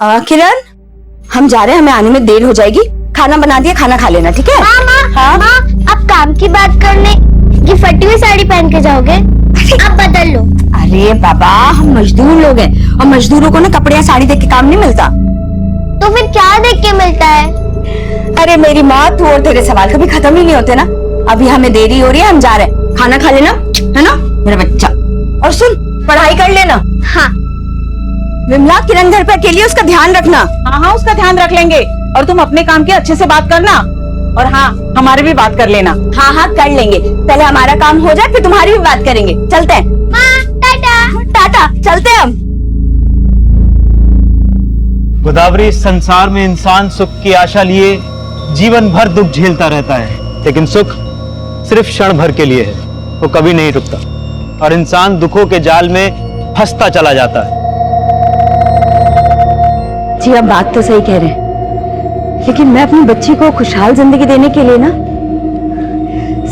किरण, हम जा रहे हैं, हमें आने में देर हो जाएगी। खाना बना दिया, खाना खा लेना, ठीक है? हाँ? अब काम की बात करने ये फटी हुई साड़ी पहन के जाओगे? अब बदल लो। अरे बाबा, हम मजदूर लोग हैं और मजदूरों को ना कपड़े या साड़ी देख के काम नहीं मिलता। तो फिर क्या देख के मिलता है? अरे मेरी माँ, तू और तेरे सवाल कभी खत्म ही नहीं होते ना। अभी हमें देरी हो रही है, हम जा रहे हैं। खाना खा लेना, है ना मेरा बच्चा? और सुन, पढ़ाई कर लेना। हाँ। विमला, किरण घर पे अकेली, उसका ध्यान रखना। हाँ, उसका ध्यान रख लेंगे। और तुम अपने काम की अच्छे से बात करना, और हाँ, हमारी भी बात कर लेना। हाँ, कर लेंगे। पहले हमारा काम हो जाए, फिर तुम्हारी भी बात करेंगे। चलते हैं। टाटा। टाटा, चलते हैं हम। गोदावरी, इस संसार में इंसान सुख की आशा लिए जीवन भर दुख झेलता रहता है, लेकिन सुख सिर्फ क्षण भर के लिए है, वो कभी नहीं रुकता और इंसान दुखों के जाल में फंसता चला जाता है। जी, आप बात तो सही कह रहे हैं, लेकिन मैं अपनी बच्ची को खुशहाल जिंदगी देने के लिए ना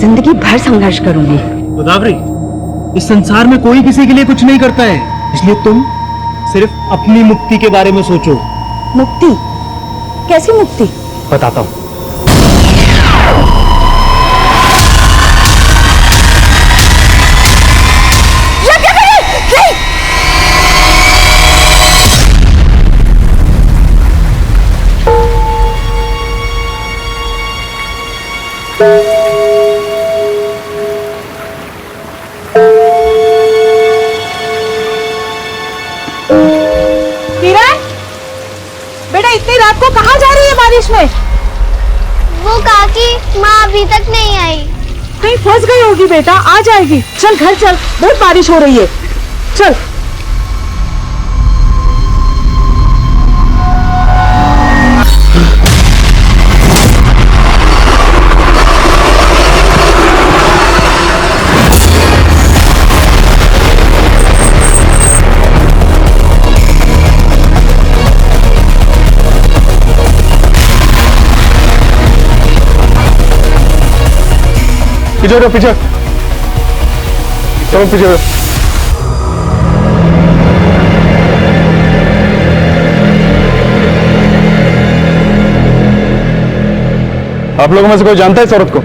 जिंदगी भर संघर्ष करूंगी। गोदावरी, इस संसार में कोई किसी के लिए कुछ नहीं करता है, इसलिए तुम सिर्फ अपनी मुक्ति के बारे में सोचो। मुक्ति? कैसी मुक्ति? बताता हूँ। बेटा, इतनी रात को कहाँ जा रही है बारिश में? वो काकी, माँ अभी तक नहीं आई। कहीं फंस गई होगी बेटा, आ जाएगी। चल घर चल, बहुत बारिश हो रही है। चल। पीछे रहो, पीछे चलो, पीछे रहो। आप लोगों में से कोई जानता है इस औरत को?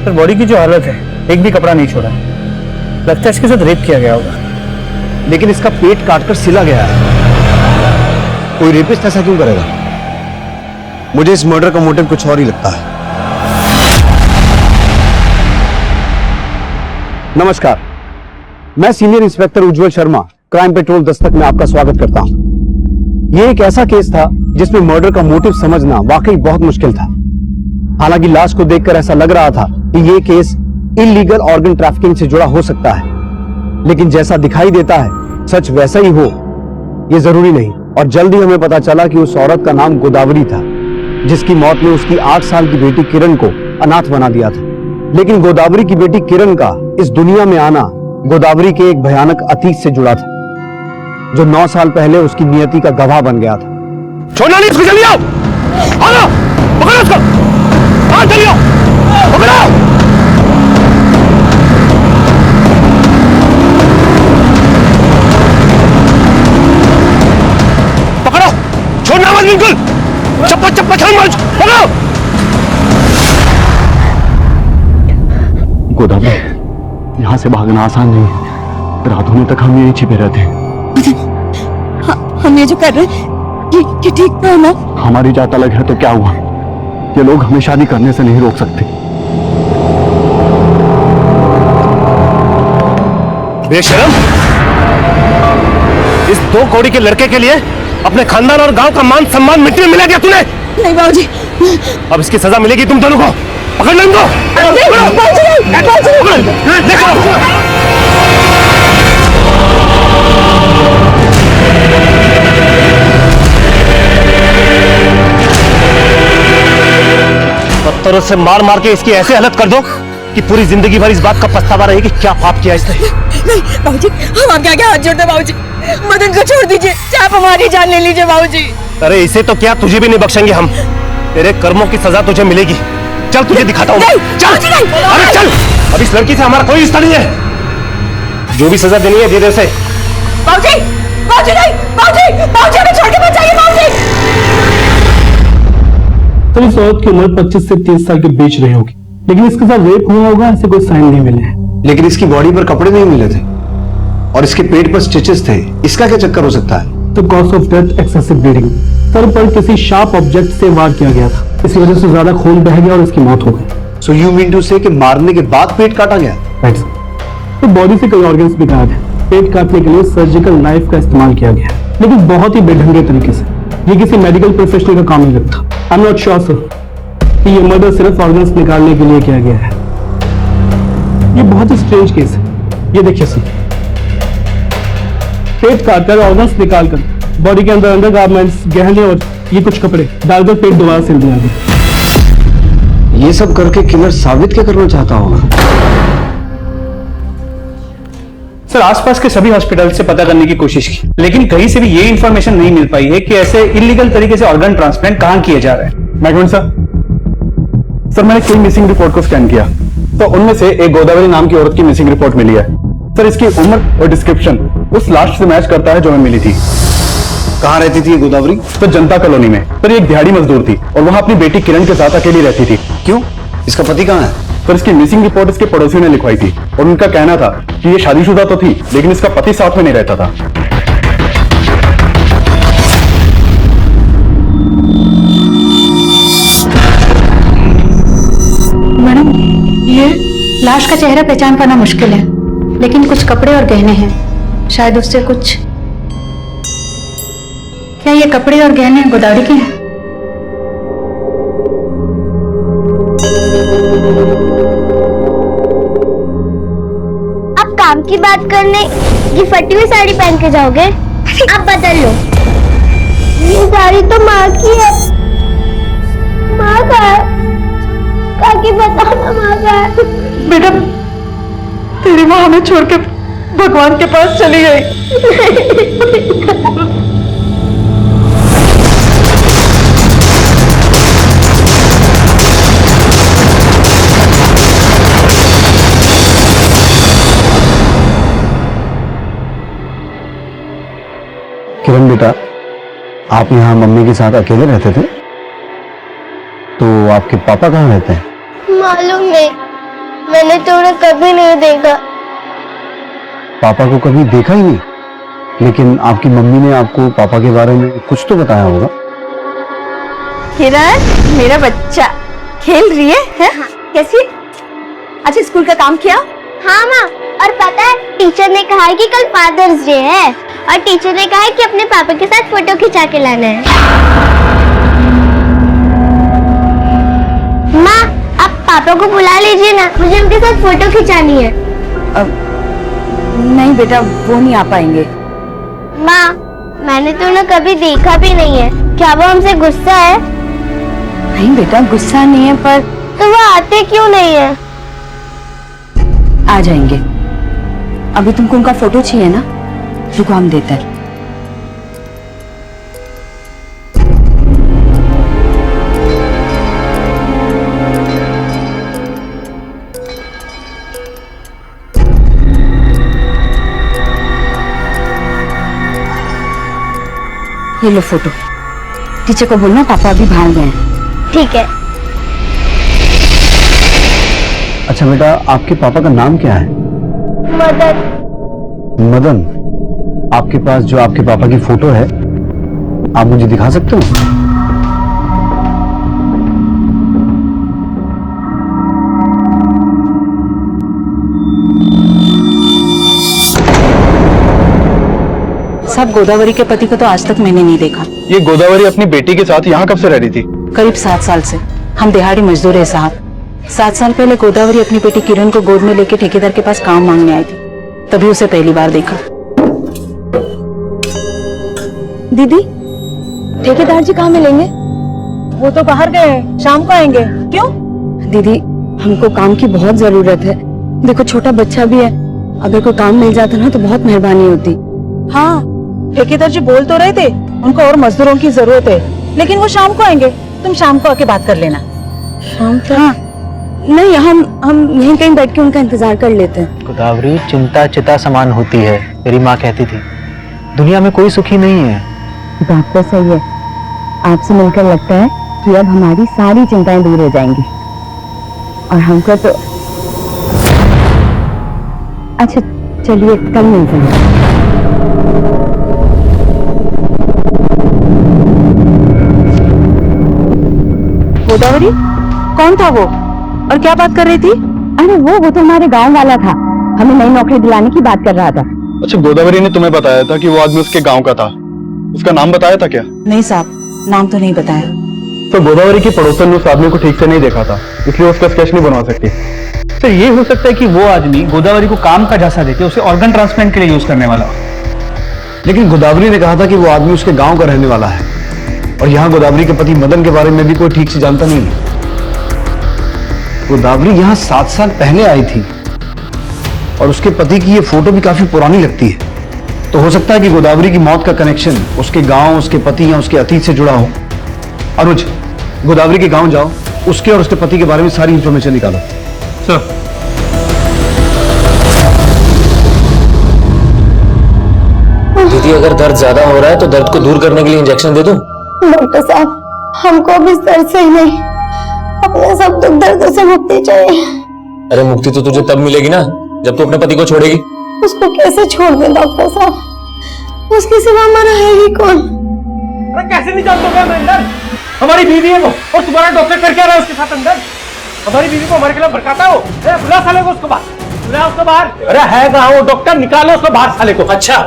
सर, बॉडी की जो हालत है, एक भी कपड़ा नहीं छोड़ा, लगता है इसके साथ रेप किया गया होगा। लेकिन इसका पेट काटकर सिला गया है। कोई रेपिस्ट ऐसा क्यों करेगा? मुझे इस मर्डर का मोटिव कुछ और ही लगता है। नमस्कार, मैं सीनियर इंस्पेक्टर उज्जवल शर्मा, क्राइम पेट्रोल दस्तक में आपका स्वागत करता हूं। ये एक ऐसा केस था जिसमें मर्डर का मोटिव समझना वाकई बहुत मुश्किल था। हालांकि लाश को देखकर ऐसा लग रहा था कि ये केस इलीगल ऑर्गन ट्रैफिकिंग से जुड़ा हो सकता है, लेकिन जैसा दिखाई देता है सच वैसा ही हो ये जरूरी नहीं। और जल्द ही हमें पता चला कि उस औरत का नाम गोदावरी था, जिसकी मौत ने उसकी 8 साल की बेटी किरण को अनाथ बना दिया था। लेकिन गोदावरी की बेटी किरण का इस दुनिया में आना गोदावरी के एक भयानक अतीत से जुड़ा था, जो 9 साल पहले उसकी नियति का गवाह बन गया था। छोड़ना नहीं इसको, जल्दी आओ, आओ, पकड़ो इसको, आओ, जल्दी आओ, पकड़ो। पकड़ो, छोड़ना मत बिल्कुल, चप्पा चप्पा छोड़ मत, पकड़ो। गोदावरी, यहाँ से भागना आसान नहीं है। रात होने तक हम यहीं छिपे रहते हैं। हम ये जो कर रहे हैं ये ठीक तो है ना? हमारी जात अलग है तो क्या हुआ, ये लोग हमें शादी करने से नहीं रोक सकते। बेशरम, इस 2 कौड़ी के लड़के के लिए अपने खानदान और गांव का मान सम्मान मिट्टी में मिला दिया तूने। नहीं बाबूजी, अब इसकी सजा मिलेगी तुम दोनों को। पकड़ लो इनको। पत्थरों से मार मार के इसकी ऐसे हालत कर दो कि पूरी जिंदगी भर इस बात का पछतावा रहेगी कि क्या पाप किया इसने। नहीं बाबूजी, हम आपके आगे हाथ जोड़ते हैं बाबूजी। मदन को छोड़ दीजिए, आप हमारी जान ले लीजिए बाबूजी। अरे इसे तो क्या, तुझे भी नहीं बख्शेंगे हम। तेरे कर्मों की सजा तुझे मिलेगी। चल तुझे दिखाता हूँ। चल, अरे चल, अब इस लड़की से हमारा कोई रिश्ता नहीं है। जो भी सजा देनी है दे दे उसे। बाबूजी, बाबूजी नहीं, बाबूजी, बाबूजी हमें छोड़ के मत जाइए बाबूजी। तो इस औरत की उम्र 25 से 30 साल के बीच रही होगी, लेकिन इसके साथ रेप हुआ होगा ऐसे कोई साइन नहीं मिले हैं। लेकिन इसकी बॉडी पर कपड़े नहीं मिले थे और इसके पेट पर स्टिचेस थे, इसका क्या चक्कर हो सकता है? तो cause of death excessive bleeding, sir पर किसी शार्प ऑब्जेक्ट से वार किया गया था, इसी वजह से ज्यादा खून बह गया और इसकी मौत हो गई। सो यू मीन टू से कि मारने के बाद पेट काटा गया? Right sir. तो बॉडी से कई ऑर्गन्स भी गायब है। पेट काटने के लिए सर्जिकल नाइफ का इस्तेमाल किया गया, लेकिन बहुत ही बेढंगे तरीके से। ये किसी मेडिकल प्रोफेशनल का काम नहीं लगता। I am not sure sir कि ये मर्डर सिर्फ ऑर्गन्स निकालने के लिए किया गया है। ये बहुत ही स्ट्रेंज केस है। ये देखिए सर, पेट काटकर ऑर्गन्स निकालकर बॉडी के अंदर अंडर गारमेंट्स, गहने और ये कुछ कपड़े डालकर पेट दोबारा सिल दिया गया। ये सब करके किलर साबित क्या करना चाहता होगा? सर आसपास के सभी हॉस्पिटल से पता करने की कोशिश की, लेकिन कहीं से भी ये इंफॉर्मेशन नहीं मिल पाई है कि ऐसे इलीगल तरीके से ऑर्गन ट्रांसप्लांट कहां किए जा रहे हैं। मैगमेंट सर, मैंने कई मिसिंग रिपोर्ट को स्कैन किया, तो उनमें से एक गोदावरी नाम की औरत की मिसिंग रिपोर्ट मिली है। सर इसकी उम्र और डिस्क्रिप्शन उस लास्ट से मैच करता है जो हमें मिली थी। कहाँ रहती थी ये गोदावरी? तो जनता कॉलोनी में। सर ये एक दिहाड़ी मजदूर थी और वहां अपनी बेटी किरण के साथ अकेली रहती थी। क्यों? इसका पति कहाँ है? पर इसकी मिसिंग रिपोर्ट इसके पड़ोसियों ने लिखवाई थी और उनका कहना था कि ये शादीशुदा तो थी, लेकिन इसका पति साथ में नहीं रहता था। मैडम, ये लाश का चेहरा पहचान पाना मुश्किल है, लेकिन कुछ कपड़े और गहने हैं, शायद उससे कुछ। क्या ये कपड़े और गहने गोदावरी के हैं? काम की बात करने ये फटी हुई साड़ी पहन के जाओगे? आप बदल लो। ये साड़ी तो माँ की है। माँ का है। काकी बताओ ना माँ का है। बेटा, तेरी माँ हमें छोड़ के भगवान के पास चली गई। किरण बेटा, आप यहाँ मम्मी के साथ अकेले रहते थे, तो आपके पापा कहाँ रहते हैं? मालूम नहीं, मैंने तो उन्हें कभी नहीं देखा। पापा को कभी देखा ही नहीं? लेकिन आपकी मम्मी ने आपको पापा के बारे में कुछ तो बताया होगा। किरण, मेरा बच्चा खेल रही है? हाँ। कैसी? अच्छा, स्कूल का काम किया? हाँ माँ, और पता है टीचर ने कहा है कि कल फादर्स डे है और टीचर ने कहा है कि अपने पापा के साथ फोटो खिंचा के लाना है। माँ, आप पापा को बुला लीजिए ना, मुझे उनके साथ फोटो खिंचानी है। नहीं बेटा, वो नहीं आ पाएंगे। माँ, मैंने तो उन्हें कभी देखा भी नहीं है, क्या वो हमसे गुस्सा है? नहीं बेटा, गुस्सा नहीं है, पर तो वो आते क्यों नहीं है? आ जाएंगे। अभी तुमको उनका फोटो चाहिए ना? रुको, हम देते हैं। ये लो फोटो। टीचर को बोलना पापा अभी बाहर गए हैं। ठीक है। अच्छा बेटा, आपके पापा का नाम क्या है? मदन। मदन। आपके पास जो आपके पापा की फोटो है, आप मुझे दिखा सकते हो? साहब, गोदावरी के पति को तो आज तक मैंने नहीं देखा। ये गोदावरी अपनी बेटी के साथ यहाँ कब से रह रही थी? करीब 7 साल से। हम दिहाड़ी मजदूर है साहब। 7 साल पहले गोदावरी अपनी बेटी किरण को गोद में लेके ठेकेदार के पास काम मांगने आई थी, तभी उसे पहली बार देखा। दीदी, ठेकेदार जी कहाँ मिलेंगे? वो तो बाहर गए, शाम को आएंगे। क्यों? दीदी, हमको काम की बहुत जरूरत है। देखो, छोटा बच्चा भी है, अगर कोई काम मिल जाता ना तो बहुत मेहरबानी होती। हाँ, ठेकेदार जी बोल तो रहे थे उनको और मजदूरों की जरूरत है, लेकिन वो शाम को आएंगे। तुम शाम को आके बात कर लेना। शाम तक? हाँ। नहीं, हम यहीं कहीं बैठ के उनका इंतजार कर लेते हैं। गोदावरी चिंता चिता समान होती है, मेरी माँ कहती थी। दुनिया में कोई सुखी नहीं है। बात तो सही है। आपसे मिलकर लगता है कि अब हमारी सारी चिंताएं दूर हो जाएंगी और हमको तो अच्छा चलिए कल मिलते हैं। गोदावरी कौन था वो और क्या बात कर रही थी? अरे वो तो हमारे गांव वाला था, हमें नई नौकरी दिलाने की बात कर रहा था। अच्छा, गोदावरी ने तुम्हें बताया था कि वो आदमी उसके गांव का था, उसका नाम बताया था क्या? नहीं साहब, नाम तो नहीं बताया। तो गोदावरी की पड़ोसन ने उस आदमी को ठीक से नहीं देखा था, इसलिए उसका स्केच नहीं बनवा सकती। सर ये हो सकता है कि वो आदमी गोदावरी को काम का झांसा देके उसे ऑर्गन ट्रांसप्लांट के लिए यूज करने वाला। लेकिन गोदावरी ने कहा था कि वो आदमी उसके गांव का रहने वाला है और यहाँ गोदावरी के पति मदन के बारे में भी कोई ठीक से जानता नहीं है। गोदावरी यहाँ 7 साल पहले आई थी और उसके पति की ये फोटो भी काफी पुरानी लगती है। तो हो सकता है कि गोदावरी की मौत का कनेक्शन उसके गांव, उसके पति या उसके अतीत से जुड़ा हो। अनुज, गोदावरी के गांव जाओ, उसके और उसके पति के बारे में सारी इंफॉर्मेशन निकालो। सर दीदी, अगर दर्द ज्यादा हो रहा है तो दर्द को दूर करने के लिए इंजेक्शन दे दूं? डॉक्टर साहब, हमको अब इस दर्द से ही नहीं, अपने सब दुख दर्द से मुक्ति चाहिए। अरे मुक्ति तो तुझे तब मिलेगी ना जब तू अपने पति को छोड़ेगी। उसको कैसे छोड़ दें डॉक्टर साहब, उसके सिवा हमारा है ही कौन? अरे कैसे नहीं जानते हो अंदर? हमारी बीवी है वो, और तुम्हारा डॉक्टर कर क्या रहा है उसके साथ अंदर? हमारी बीवी को हमारे खिलाफ भड़काता हो। बुला साले को उसको बाहर, बुला उसको बाहर। अरे है कहाँ वो डॉक्टर, निकालो उसको बाहर साले को। अच्छा,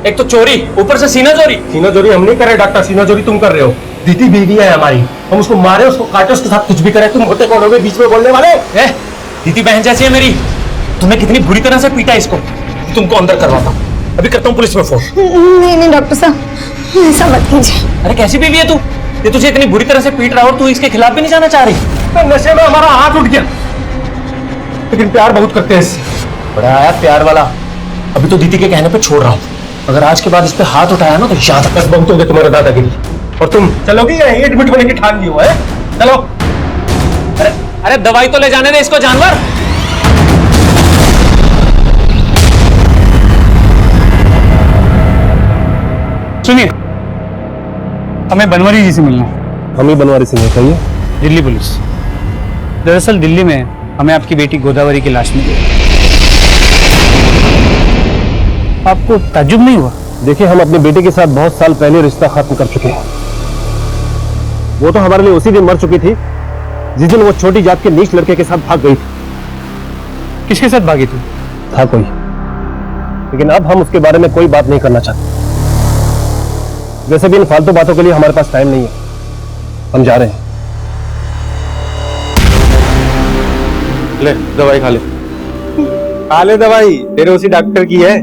एक तो चोरी, ऊपर से सीना चोरी। सीना चोरी हम नहीं कर रहे डॉक्टर, सीना चोरी तुम कर रहे हो। दीदी बीवी है हमारी, हम उसको मारे, उसको काटे, उसके साथ कुछ भी करें। तुम होते कौन होगे बीच में बोलने वाले? दीदी बहन जैसी है मेरी। तुमने कितनी बुरी तरह से पीटा इसको, तुमको अंदर करवाता। अभी करता हूँ पुलिस में फोन। नहीं डॉक्टर साहब, ऐसा मत कीजिए। अरे कैसी बीवी है तू, ये तुझे इतनी बुरी तरह से पीट रहा और तू इसके खिलाफ भी नहीं जाना चाह रही? तो नशे में हमारा हाथ उठ गया, लेकिन प्यार बहुत करते हैं इससे। बड़ा आया प्यार वाला। अभी तो दीदी के कहने पे छोड़ रहा हूँ, अगर आज के बाद इस पे हाथ उठाया ना तो याद रख। बस बहुत हो गया तुम्हारा दादागिरी, और तुम चलोगी या एडमिट होने की ठान ली हो है? चलो। अरे दवाई तो ले जाने दे इसको जानवर। सुनिए, हमें बनवारी जी से मिलना है। हम ही बनवारी से नहीं, कहिए। दिल्ली पुलिस। दरअसल दिल्ली में हमें आपकी बेटी गोदावरी की लाश मिली। आपको ताज्जुब नहीं हुआ? देखिए, हम अपने बेटे के साथ बहुत साल पहले रिश्ता खत्म कर चुके हैं। वो तो हमारे लिए उसी दिन मर चुकी थी जिस दिन वो छोटी जात के नीच लड़के के साथ भाग गई थी। किसके साथ भागी थी? था कोई, लेकिन अब हम उसके बारे में कोई बात नहीं करना चाहते। वैसे भी इन फालतू बातों के लिए हमारे पास टाइम नहीं है, हम जा रहे हैं। ले दवाई खा ले। खा ले दवाई, तेरे उसी डॉक्टर की है।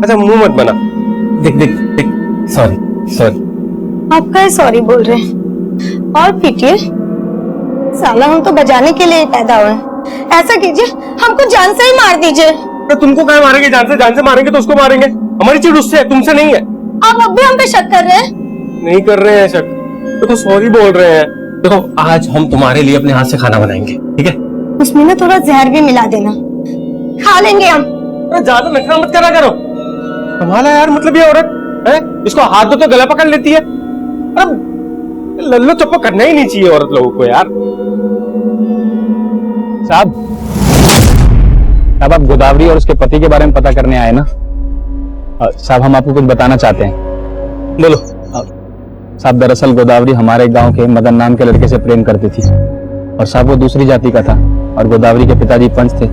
अच्छा मुंह मत बना, देख देख देख। Sorry sorry. आप क्या सॉरी बोल रहे हैं? और पीटिए साला, हम तो बजाने के लिए पैदा हुए हैं। ऐसा कीजिए, हमको जान से ही मार दीजिए। तो तुमको क्या मारेंगे? जान से मारेंगे तो उसको मारेंगे। हमारी चीज उससे है, तुमसे नहीं है। आप अब भी हम पे शक कर रहे हैं? नहीं कर रहे हैं शक, देखो सॉरी बोल रहे हैं। देखो आज हम तुम्हारे लिए अपने हाथ से खाना बनाएंगे, ठीक है? उसमें ना थोड़ा जहर भी मिला देना, खा लेंगे हम। ज्यादा नखरा मत करा करो। कमाल है यार, मतलब ये औरत है, इसको हाथ दो तो गला पकड़ लेती है। अब लल्लो चप्पो करना ही नहीं चाहिए औरत लोगों को यार। साहब आप गोदावरी और उसके पति के बारे में पता करने आए ना? साहब हम आपको कुछ बताना चाहते हैं। बोलो। साहब दरअसल गोदावरी हमारे गांव के मदन नाम के लड़के से प्रेम करती थी, और साहब वो दूसरी जाति का था और गोदावरी के पिताजी पंच थे।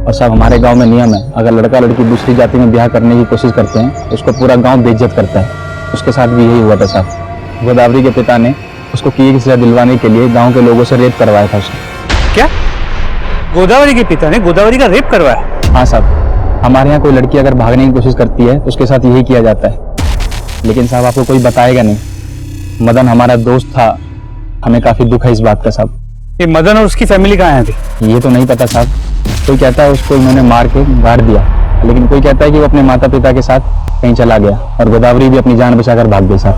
और साहब हमारे गांव में नियम है, अगर लड़का लड़की दूसरी जाति में ब्याह करने की कोशिश करते हैं तो उसको पूरा गांव बेइज्जत करता है। उसके साथ भी यही हुआ था साहब। गोदावरी के पिता ने उसको किए की सजा दिलवाने के लिए गांव के लोगों से रेप करवाया था उसने। क्या? गोदावरी के पिता ने गोदावरी का रेप करवाया? हाँ साहब, हमारे यहाँ कोई लड़की अगर भागने की कोशिश करती है तो उसके साथ यही किया जाता है। लेकिन साहब आपको कोई बताएगा नहीं। मदन हमारा दोस्त था, हमें काफी दुख है इस बात का साहब। ये मदन और उसकी फैमिली कहाँ है अभी? ये तो नहीं पता साहब। कोई कहता है उसको इन्होंने मार के गाड़ दिया, लेकिन कोई कहता है कि वो अपने माता पिता के साथ कहीं चला गया, और गोदावरी भी अपनी जान बचाकर भाग गई साहब।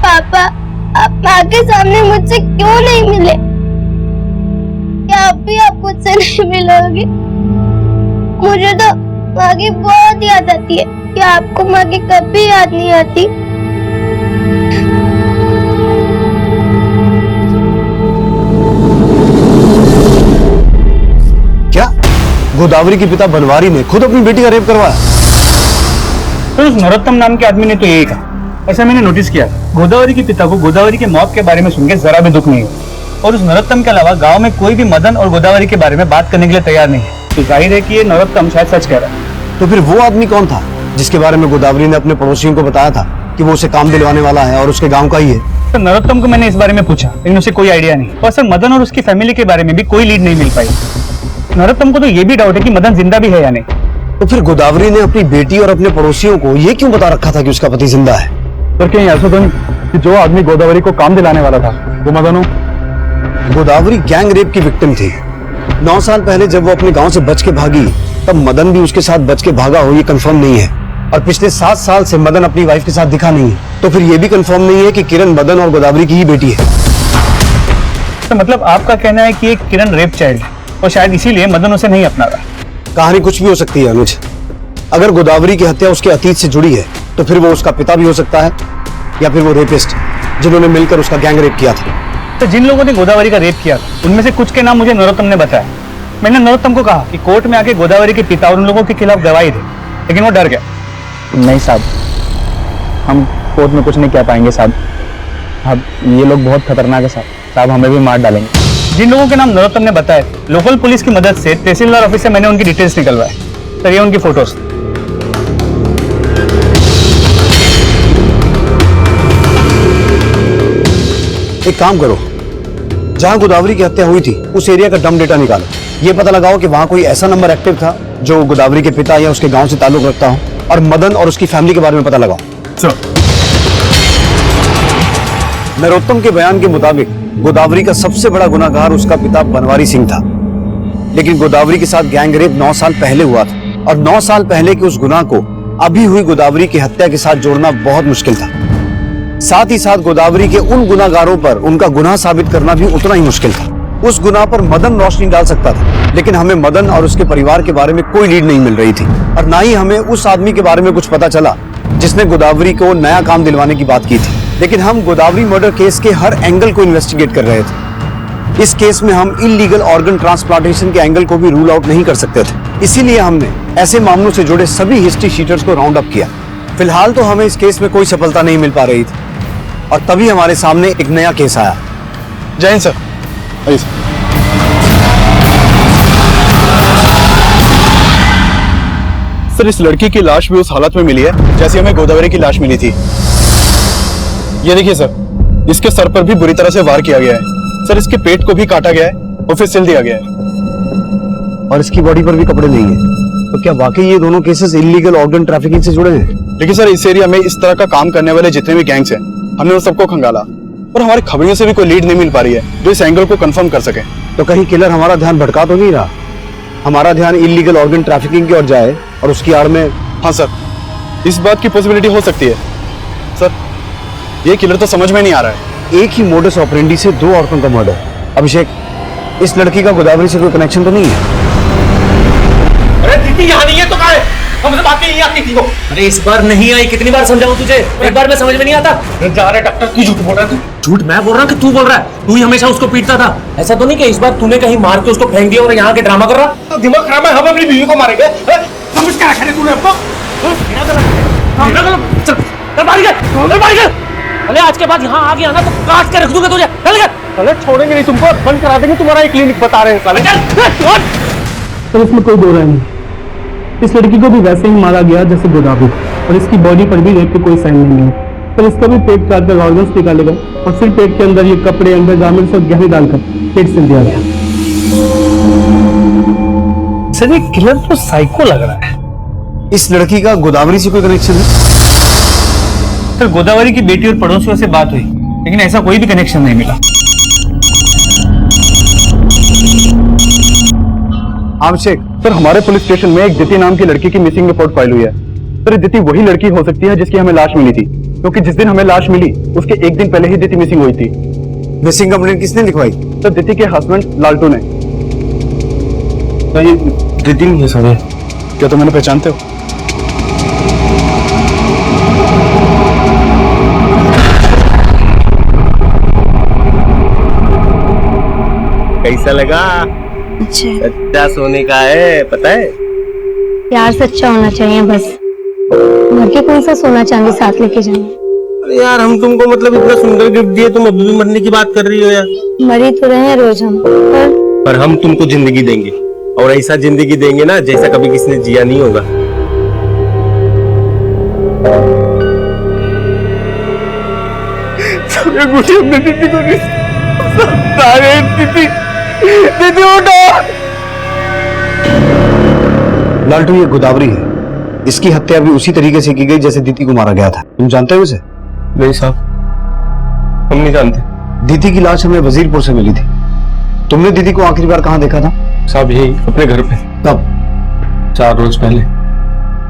पापा, आप माँ के सामने मुझसे क्यों नहीं मिले? क्या अब भी आप मुझसे नहीं मिलोगे? मुझे तो माँ की बहुत याद आती है। क्या आपको माँ की कभी याद नहीं आती? क्या गोदावरी के पिता बनवारी ने खुद अपनी बेटी का रेप करवाया? तो उस नरोत्तम नाम के आदमी ने तो यही कहा। ऐसा मैंने नोटिस किया। गोदावरी के पिता को गोदावरी के मौत के बारे में सुनकर जरा भी दुख नहीं हुआ। और उस नरोत्तम के अलावा गांव में कोई भी मदन और गोदावरी के बारे में बात करने के लिए तैयार नहीं है। तो जाहिर है कि ये नरोत्तम शायद सच कह रहा है। तो फिर वो आदमी कौन था जिसके बारे में गोदावरी ने अपने पड़ोसियों को बताया था कि वो उसे काम दिलवाने वाला है और उसके गांव का ही है? तो नरोत्तम को मैंने इस बारे में पूछा, लेकिन उसे कोई आइडिया नहीं। और सर मदन और उसकी फैमिली के बारे में भी कोई लीड नहीं मिल पाई। नरोत्तम को तो ये भी डाउट है कि मदन जिंदा भी है या नहीं। तो फिर गोदावरी ने अपनी बेटी और अपने पड़ोसियों को ये क्यों बता रखा था कि उसका पति जिंदा है? तो कहीं ऐसा तो नहीं कि जो आदमी गोदावरी को काम दिलाने वाला था वो मदन हो? गोदावरी गैंग रेप की विक्टिम थी। 9 साल पहले जब वो अपने गांव से बच के भागी तब मदन भी उसके साथ बच के भागा हो, ये कंफर्म नहीं है। और पिछले 7 साल से मदन अपनी वाइफ के साथ दिखा नहीं है। तो फिर ये भी कंफर्म नहीं है कि किरण मदन और गोदावरी की ही बेटी है। तो मतलब आपका कहना है कि एक किरण रेप चाइल्ड है और शायद इसीलिए मदन उसे नहीं अपना रहा। कहानी कुछ भी हो सकती है अनुज। अगर गोदावरी की हत्या उसके अतीत से जुड़ी है तो फिर वो उसका पिता भी हो सकता है या फिर वो रेपिस्ट जिन्होंने मिलकर उसका गैंग रेप किया था। तो जिन लोगों ने गोदावरी का रेप किया था उनमें से कुछ के नाम मुझे नरोत्तम ने बताया। मैंने नरोत्तम को कहा कि कोर्ट में आके गोदावरी के पिता और उन लोगों के खिलाफ गवाही दे, लेकिन वो डर गया। नहीं साहब, हम कोर्ट में कुछ नहीं कह पाएंगे साहब। अब ये लोग बहुत खतरनाक है साहब, हमें भी मार डालेंगे। जिन लोगों के नाम नरोत्तम ने बताया, लोकल पुलिस की मदद से तहसीलदार ऑफिस से मैंने उनकी डिटेल्स निकलवाए। सर ये उनकी फोटोज। एक काम करो, जहां गोदावरी की हत्या हुई थी उस एरिया का डम डेटा निकालो। ये पता लगाओ कि वहां कोई ऐसा नंबर एक्टिव था जो गोदावरी के पिता या उसके गांव से ताल्लुक रखता हो, और मदन और उसकी फैमिली के बारे में पता लगाओ। नरोत्तम के बयान के मुताबिक गोदावरी का सबसे बड़ा गुनाहगार उसका पिता बनवारी सिंह था, लेकिन गोदावरी के साथ गैंग रेप 9 साल पहले हुआ था और 9 साल पहले के उस गुनाह को अभी हुई गोदावरी की हत्या के साथ जोड़ना बहुत मुश्किल था। साथ ही साथ गोदावरी के उन गुनाहगारों पर उनका गुनाह साबित करना भी उतना ही मुश्किल था। उस गुनाह पर मदन रोशनी डाल सकता था, लेकिन हमें मदन और उसके परिवार के बारे में कोई लीड नहीं मिल रही थी और ना ही हमें उस आदमी के बारे में कुछ पता चला जिसने गोदावरी को नया काम दिलवाने की बात की थी। लेकिन हम गोदावरी मर्डर केस के हर एंगल को इन्वेस्टिगेट कर रहे थे। इस केस में हम इलीगल ऑर्गन ट्रांसप्लांटेशन के एंगल को भी रूल आउट नहीं कर सकते थे। इसीलिए हमने ऐसे मामलों से जुड़े सभी हिस्ट्री शीटर्स को राउंड अप किया। फिलहाल तो हमें इस केस में कोई सफलता नहीं मिल पा रही थी और तभी हमारे सामने एक नया केस आया। जय हिंद सर। सर इस लड़की की लाश भी उस हालत में मिली है जैसे हमें गोदावरी की लाश मिली थी। ये देखिए सर, इसके सर पर भी बुरी तरह से वार किया गया है। सर इसके पेट को भी काटा गया है और फिर सिल दिया गया है और इसकी बॉडी पर भी कपड़े नहीं है। तो क्या वाकई ये दोनों केसेस इलीगल ऑर्गन ट्रैफिकिंग से जुड़े हैं? देखिए सर, इस एरिया में इस तरह का काम करने वाले जितने भी गैंग्स हैं हमने उन सबको खंगाला और हमारी खबरों से भी कोई लीड नहीं मिल पा रही है जो इस एंगल को कंफर्म कर सके। तो कहीं किलर हमारा ध्यान भटका तो नहीं रहा? हमारा ध्यान इलीगल ऑर्गन ट्रैफिकिंग की ओर जाए और उसकी आड़ में। हाँ सर, इस बात की पॉसिबिलिटी हो सकती है। सर ये किलर तो समझ में नहीं आ रहा है। एक ही मोडस ऑपरेंडी से 2 औरतों का मर्डर। अभिषेक, इस लड़की का गोदावरी से कोई कनेक्शन तो नहीं है? अरे दीदी यहाँ नहीं है तो कहाँ है? हमसे बात नहीं आती थी वो। अरे इस बार नहीं आई, कितनी बार समझाऊं तुझे, एक बार में समझ में नहीं आता। जा रहा डॉक्टर, तू झूठ बोल रहा है। झूठ मैं बोल रहा हूँ कि तू बोल रहा है? तू ही हमेशा उसको पीटता था। ऐसा तो नहीं कि इस बार तूने कहीं मार के उसको फेंक दिया और यहाँ के ड्रामा कर रहा? दिमाग खराब है, हम अपनी बीवी को मारेंगे। समझ क्या रखा है तूने हमको? अरे आज के बाद यहाँ आ गया ना तो काट के रख दूंगा तुझे। अरे छोड़ेंगे नहीं तुमको, बंद करा देंगे तुम्हारा एक क्लिनिक, बता रहे हैं। तो इसमें कोई दो राय नहीं। इस लड़की को भी वैसे ही मारा गया जैसे गोदावरी, और इसकी बॉडी पर भी रेप के कोई साइन नहीं है। पर इसका भी पेट काट कर ऑर्गन्स निकाले गए और फिर पेट के अंदर ये कपड़े, अंडरगारमेंट्स और गहने डालकर पेट सिल दिया गया। सर ये किलर तो साइको लग रहा है। इस लड़की का गोदावरी से कोई कनेक्शन है? सर गोदावरी की बेटी और पड़ोसियों से बात हुई, लेकिन ऐसा कोई भी कनेक्शन नहीं मिला। अभिषेक, सर हमारे पुलिस स्टेशन में एक दिति नाम की लड़की की मिसिंग रिपोर्ट फाइल हुई है। सर दिति वही लड़की हो सकती है जिसकी हमें लाश मिली थी, क्योंकि जिस दिन हमें लाश मिली उसके एक दिन पहले ही दिति मिसिंग हुई थी। मिसिंग कंप्लेंट किसने लिखवाई? सर दिति के हस्बैंड लालटू ने। दिति नहीं है सर, क्या तुम मैंने पहचानते हो? कैसा लगा? अच्छा सच्चा सोने का है, पता है? प्यार सच्चा होना चाहिए बस। घर के कौन सा सोना चांदी साथ लेके जाएंगे। अरे यार, हम तुमको मतलब इतना सुंदर गिफ्ट दिए, तुम अभी भी मरने की बात कर रही हो यार। मरी तो रहे हैं रोज हम, पर हम तुमको जिंदगी देंगे, और ऐसा जिंदगी देंगे ना जैसा कभी किसी ने जिया नहीं होगा। लालटू, ये गोदावरी है। इसकी हत्या भी उसी तरीके से की गई जैसे दीति को मारा गया था। तुम जानते हो इसे? नहीं साहब, हम नहीं जानते। दीति की लाश हमें वजीरपुर से मिली थी। तुमने दीदी को आखिरी बार कहाँ देखा था? साहब यही अपने घर पे। तब 4 रोज पहले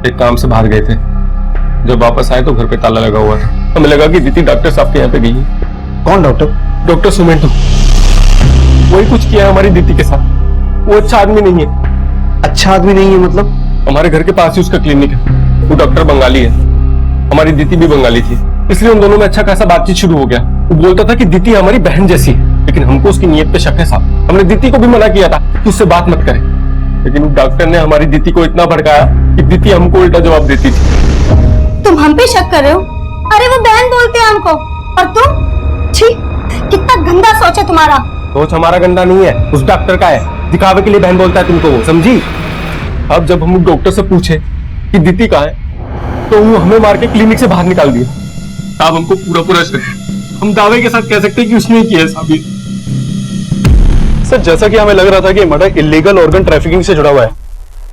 एक काम से बाहर गए थे। जब वापस आए तो घर पे ताला लगा हुआ था। हमें लगा कि दीदी डॉक्टर साहब के यहाँ पे गई है। कौन डॉक्टर? डॉक्टर सुमेंटू। वही कुछ किया है हमारी दीदी के साथ। वो अच्छा आदमी नहीं है। अच्छा आदमी नहीं है मतलब? हमारे घर के पास ही उसका क्लिनिक है। वो डॉक्टर बंगाली है, हमारी दीदी भी बंगाली थी, इसलिए उन दोनों में अच्छा खासा बातचीत शुरू हो गया। वो बोलता था कि दीदी हमारी बहन जैसी है, लेकिन हमको उसकी नीयत पे शक है साहब। हमने दीदी को भी मना किया था कि उससे बात मत करे, लेकिन डॉक्टर ने हमारी दीदी को इतना भड़काया कि दीदी हमको उल्टा जवाब देती थी। तुम हम पे शक कर रहे हो? अरे वो बहन बोलते हैं हमको, और तुम? छी, कितना गंदा सोच है तुम्हारा। सोच हमारा गंदा नहीं है, उस डॉक्टर का है। दिखावे के लिए बहन बोलता है तुमको वो, समझी? अब जब हम डॉक्टर से पूछे कि दीदी कहाँ है, तो वो हमें मार के क्लिनिक से बाहर निकाल दिया। साहब हमको पूरा शक है। हम दावे के साथ कह सकते हैं कि उसने ही किया है साहब ये। सर, जैसा कि हमें लग रहा था कि मर्डर इलीगल ऑर्गन ट्रैफिकिंग से जुड़ा हुआ है,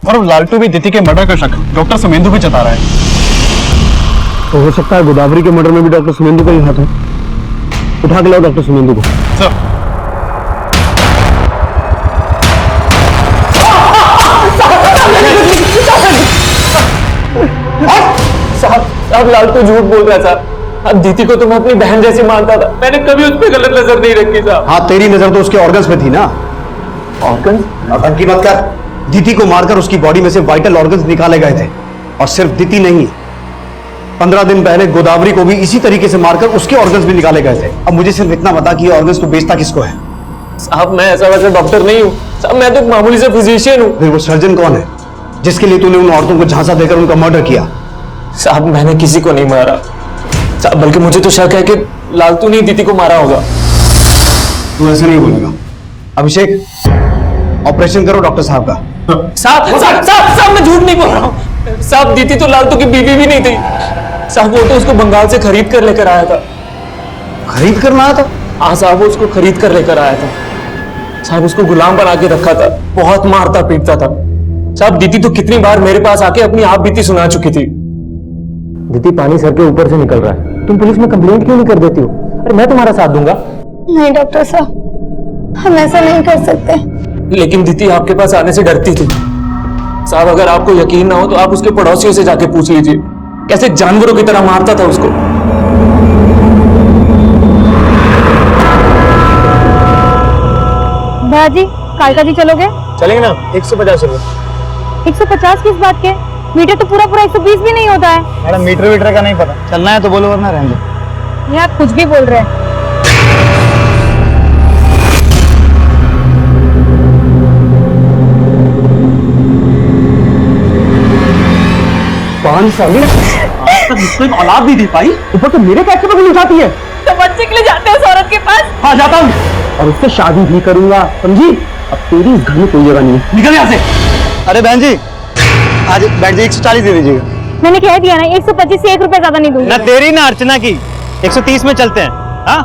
और लालटू भी दीदी के मर्डर का शक डॉक्टर सुमेंदु पे जता रहा है। तो हो सकता है गोदावरी के मर्डर में भी डॉक्टर सुमेंदु का ही हाथ है। उठा के लाओ डॉक्टर सुमेंदु को। सर, साहब लालटू झूठ बोल रहा था। अब दीदी को तुम अपनी बहन जैसी मानता था। मैंने कभी उस पर गलत नजर नहीं रखी साहब। हाँ, तेरी नजर तो उसके ऑर्गन्स पे थी ना। ऑर्गन? आतंकी मत कर। दीदी को मारकर उसकी बॉडी में से वाइटल ऑर्गन्स निकाले गए थे, और सिर्फ दीदी नहीं, 15 दिन पहले गोदावरी को भी इसी तरीके से मारकर उसके ऑर्गन्स भी निकाले गए थे। अब मुझे सिर्फ इतना बता कि ये ऑर्गन्स तो बेचता किसको है? साहब मैं ऐसा वैसा डॉक्टर नहीं हूँ साहब, मैं तो मामूली से फिजिशियन हूँ। फिर वो सर्जन कौन है जिसके लिए तूने उन औरतों को झांसा देकर उनका मर्डर किया? साहब मैंने किसी को नहीं मारा साहब, बल्कि मुझे तो शक है कि लालटू ने दीदी को मारा होगा। तू ऐसे नहीं बोलेगा। अभिषेक, ऑपरेशन करो डॉक्टर साहब का। साहब मैं झूठ नहीं बोल रहा हूँ साहब। दीदी तो लालटू की बीवी भी नहीं थी साहब, वो तो उसको बंगाल से खरीद कर लेकर आया था। खरीद कर लाया था? हाँ साहब, वो उसको खरीद कर लेकर आया था साहब। उसको गुलाम बना के रखा था, बहुत मारता पीटता था साहब। दीदी तो कितनी बार मेरे पास आके अपनी आप बीती सुना चुकी थी। दीदी पानी सर के ऊपर से निकल रहा है, तुम पुलिस में कंप्लेंट क्यों नहीं कर देती हो? अरे मैं तुम्हारा साथ दूंगा। नहीं डॉक्टर साहब, हम ऐसा नहीं कर सकते। लेकिन दीदी आपके पास आने से डरती थी साहब। अगर आपको यकीन ना हो तो आप उसके पड़ोसियों से जाके पूछ लीजिए, कैसे जानवरों की तरह मारता था उसको। भाजी, कालका जी चलोगे? चलेंगे ना, 150 रुपए। 150 किस बात के? मीटर तो पूरा 120 भी नहीं होता है। मैडम मीटर का नहीं पता, चलना है तो बोलो वरना रहने दो। ये आप कुछ भी बोल रहे हैं। औलाद भी दे पाई, ऊपर तो मेरे पैसे पर भी उठाती है। तो बच्चे के लिए जाते हैं उस औरत के पास? हाँ जाता हूँ, और उससे शादी भी करूंगा, समझी? अब तेरी इस घर में कोई जगह नहीं है, निकल यहाँ से। अरे बहन जी, आज बैठ जाइए, 140 दे दीजिएगा। मैंने कह दिया ना, 125 से 1 रुपया ज्यादा नहीं दूंगी। ना तेरी ना अर्चना की, 130 में चलते हैं। हाँ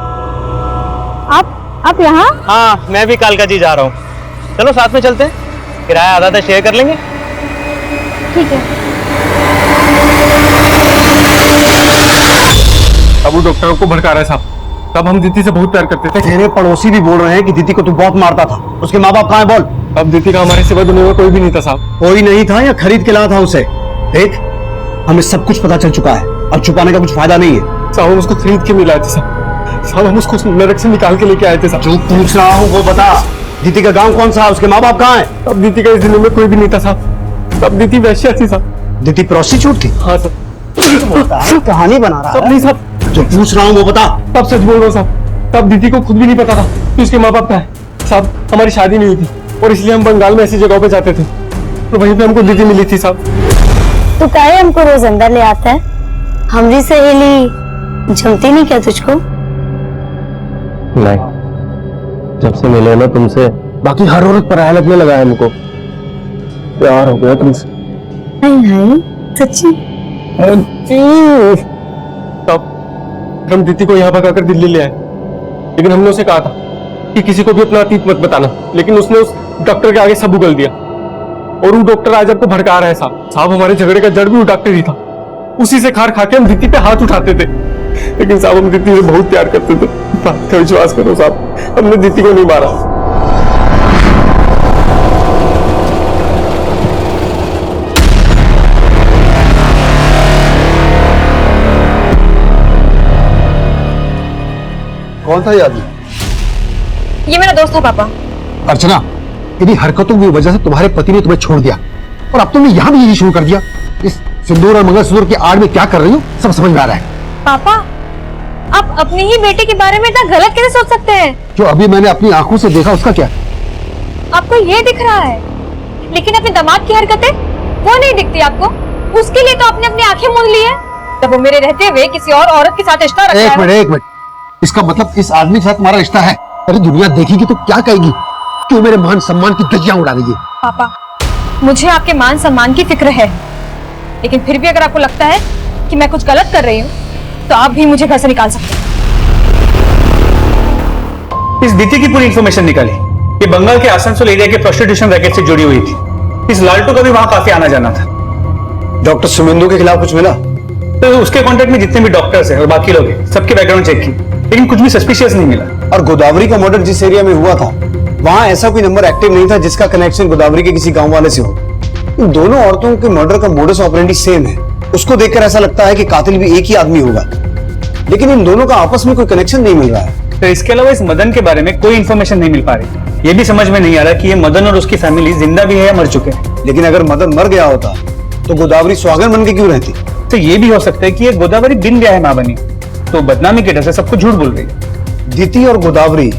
आप यहाँ? हाँ, मैं भी कालका जी जा रहा हूँ। चलो साथ में चलते हैं, किराया आधा आधा शेयर कर लेंगे। ठीक है। अब वो डॉक्टरों को भड़का रहा है साहब। तब हम दीदी से बहुत प्यार करते थे। तेरे पड़ोसी भी बोल रहे हैं कि दीदी को तू बहुत मारता था। उसके माँ बाप कहाँ है बोल? अब दीदी का हमारे सिवा दुनिया में कोई भी नहीं था साहब। कोई नहीं था या खरीद के लाया था उसे? देख, हमें सब कुछ पता चल चुका है, अब छुपाने का कुछ फायदा नहीं है। साहब हम उसको खरीद के मिलाए थे साहब। साहब हम उसको नरक से निकाल के लेके आए थे साहब। जो पूछ रहा हूँ वो बता, दीदी का गांव कौन सा है? उसके माँ बाप कहाँ हैं? अब दीदी का इस दुनिया में कोई भी नहीं था साहब। सब दीदी वैश्या थी साहब। दीदी प्रोस्टिट्यूट थी? हाँ सर। कहानी बना रहा सब है। नहीं साहब, जो पूछ रहा हूँ वो बता। तब सच बोल रहा हूँ साहब। तब दीदी को खुद भी नहीं पता था कि उसके माँ बाप का है साहब। हमारी शादी नहीं हुई थी और इसलिए हम बंगाल में ऐसी जगहों पे जाते थे, तो वहीं पे हमको दीदी मिली थी साहब। तू काहे हमको रोज अंदर ले आता है? हमारी सहेली जमती नहीं क्या तुझको? नहीं, जब से मिले ना तुमसे बाकी हर औरत पराया लगने लगा है हमको। प्यार हो गया तुमसे। नहीं सच्ची? तब हम दीदी को यहाँ भगाकर दिल्ली ले आए, लेकिन हमने उसे कहा था कि किसी को भी अपना अतीत मत बताना, लेकिन उसने उस डॉक्टर के आगे सब उगल दिया। और वो डॉक्टर आज आपको भड़का रहा है साहब। साहब हमारे झगड़े का जड़ भी वो डॉक्टर ही था। उसी से खार खा के हम दीदी पे हाथ उठाते थे, लेकिन साहब हम दीदी से बहुत प्यार करते थे। बात का विश्वास करो साहब, हमने दीदी को नहीं मारा। कौन था ये आदमी? ये मेरा दोस्त है पापा। अर्चना, इन्हीं हरकतों की वजह से तुम्हारे पति ने तुम्हें छोड़ दिया और अब तुमने यहाँ भी यही शुरू कर दिया। इस सिंदूर और मंगलसूत्र की आड़ में क्या कर रही हो सब समझ में आ रहा है। पापा, आप अपनी ही बेटे के बारे में इतना गलत कैसे सोच सकते हैं? जो अभी मैंने अपनी आंखों से देखा उसका क्या? आपको ये दिख रहा है, लेकिन अपने दामाद की हरकतें वो नहीं दिखती आपको। उसके लिए तो आपने अपनी आंखें मूंद ली है जब वो मेरे रहते हुए किसी और औरत के साथ रिश्ता रखा है। एक मिनट, इसका मतलब इस आदमी के साथ तुम्हारा रिश्ता है? अरे दुनिया देखेगी तो क्या कहेगी? क्यों मेरे मान सम्मान की धज्जियां उड़ा रही है? पापा, मुझे आपके मान सम्मान की फिक्र है, लेकिन फिर भी अगर आपको लगता है कि मैं कुछ गलत कर रही हूँ तो आप भी मुझे घर से निकाल सकते हैं। इस दीदी की पूरी इंफॉर्मेशन निकाली। ये बंगाल के आसनसोल एरिया के प्रोस्टिट्यूशन रैकेट से जुड़ी हुई थी। इस लालटू का भी वहां काफी आना जाना था। डॉक्टर सुमेंदु के खिलाफ कुछ मिला? तो उसके कांटेक्ट में जितने भी डॉक्टर्स हैं और बाकी लोग हैं, सबके बैकग्राउंड चेक की, लेकिन कुछ भी सस्पिशियस नहीं मिला। और गोदावरी का मर्डर जिस एरिया में हुआ था वहां ऐसा कोई नंबर एक्टिव नहीं था जिसका कनेक्शन गोदावरी के किसी गांव वाले से हो। इन दोनों औरतों के मर्डर का मोडस ऑपरेंडी सेम है। उसको देखकर ऐसा लगता है कि कातिल भी एक ही आदमी होगा, लेकिन इन दोनों का आपस में कोई कनेक्शन नहीं मिल रहा है। तो इसके अलावा इस मदन के बारे में कोई इन्फॉर्मेशन नहीं मिल पा रही। ये भी समझ में नहीं आ रहा कि ये मदन और उसकी फैमिली जिंदा भी है या मर चुके हैं। लेकिन अगर मदन मर गया होता तो गोदावरी सुहागन बन के क्यों रहती? तो ये भी हो सकता है कि ये गोदावरी बिन ब्याह मां बनी, तो बदनामी के डर से सब कुछ झूठ बोल रही है। दीदी और गोदावरी,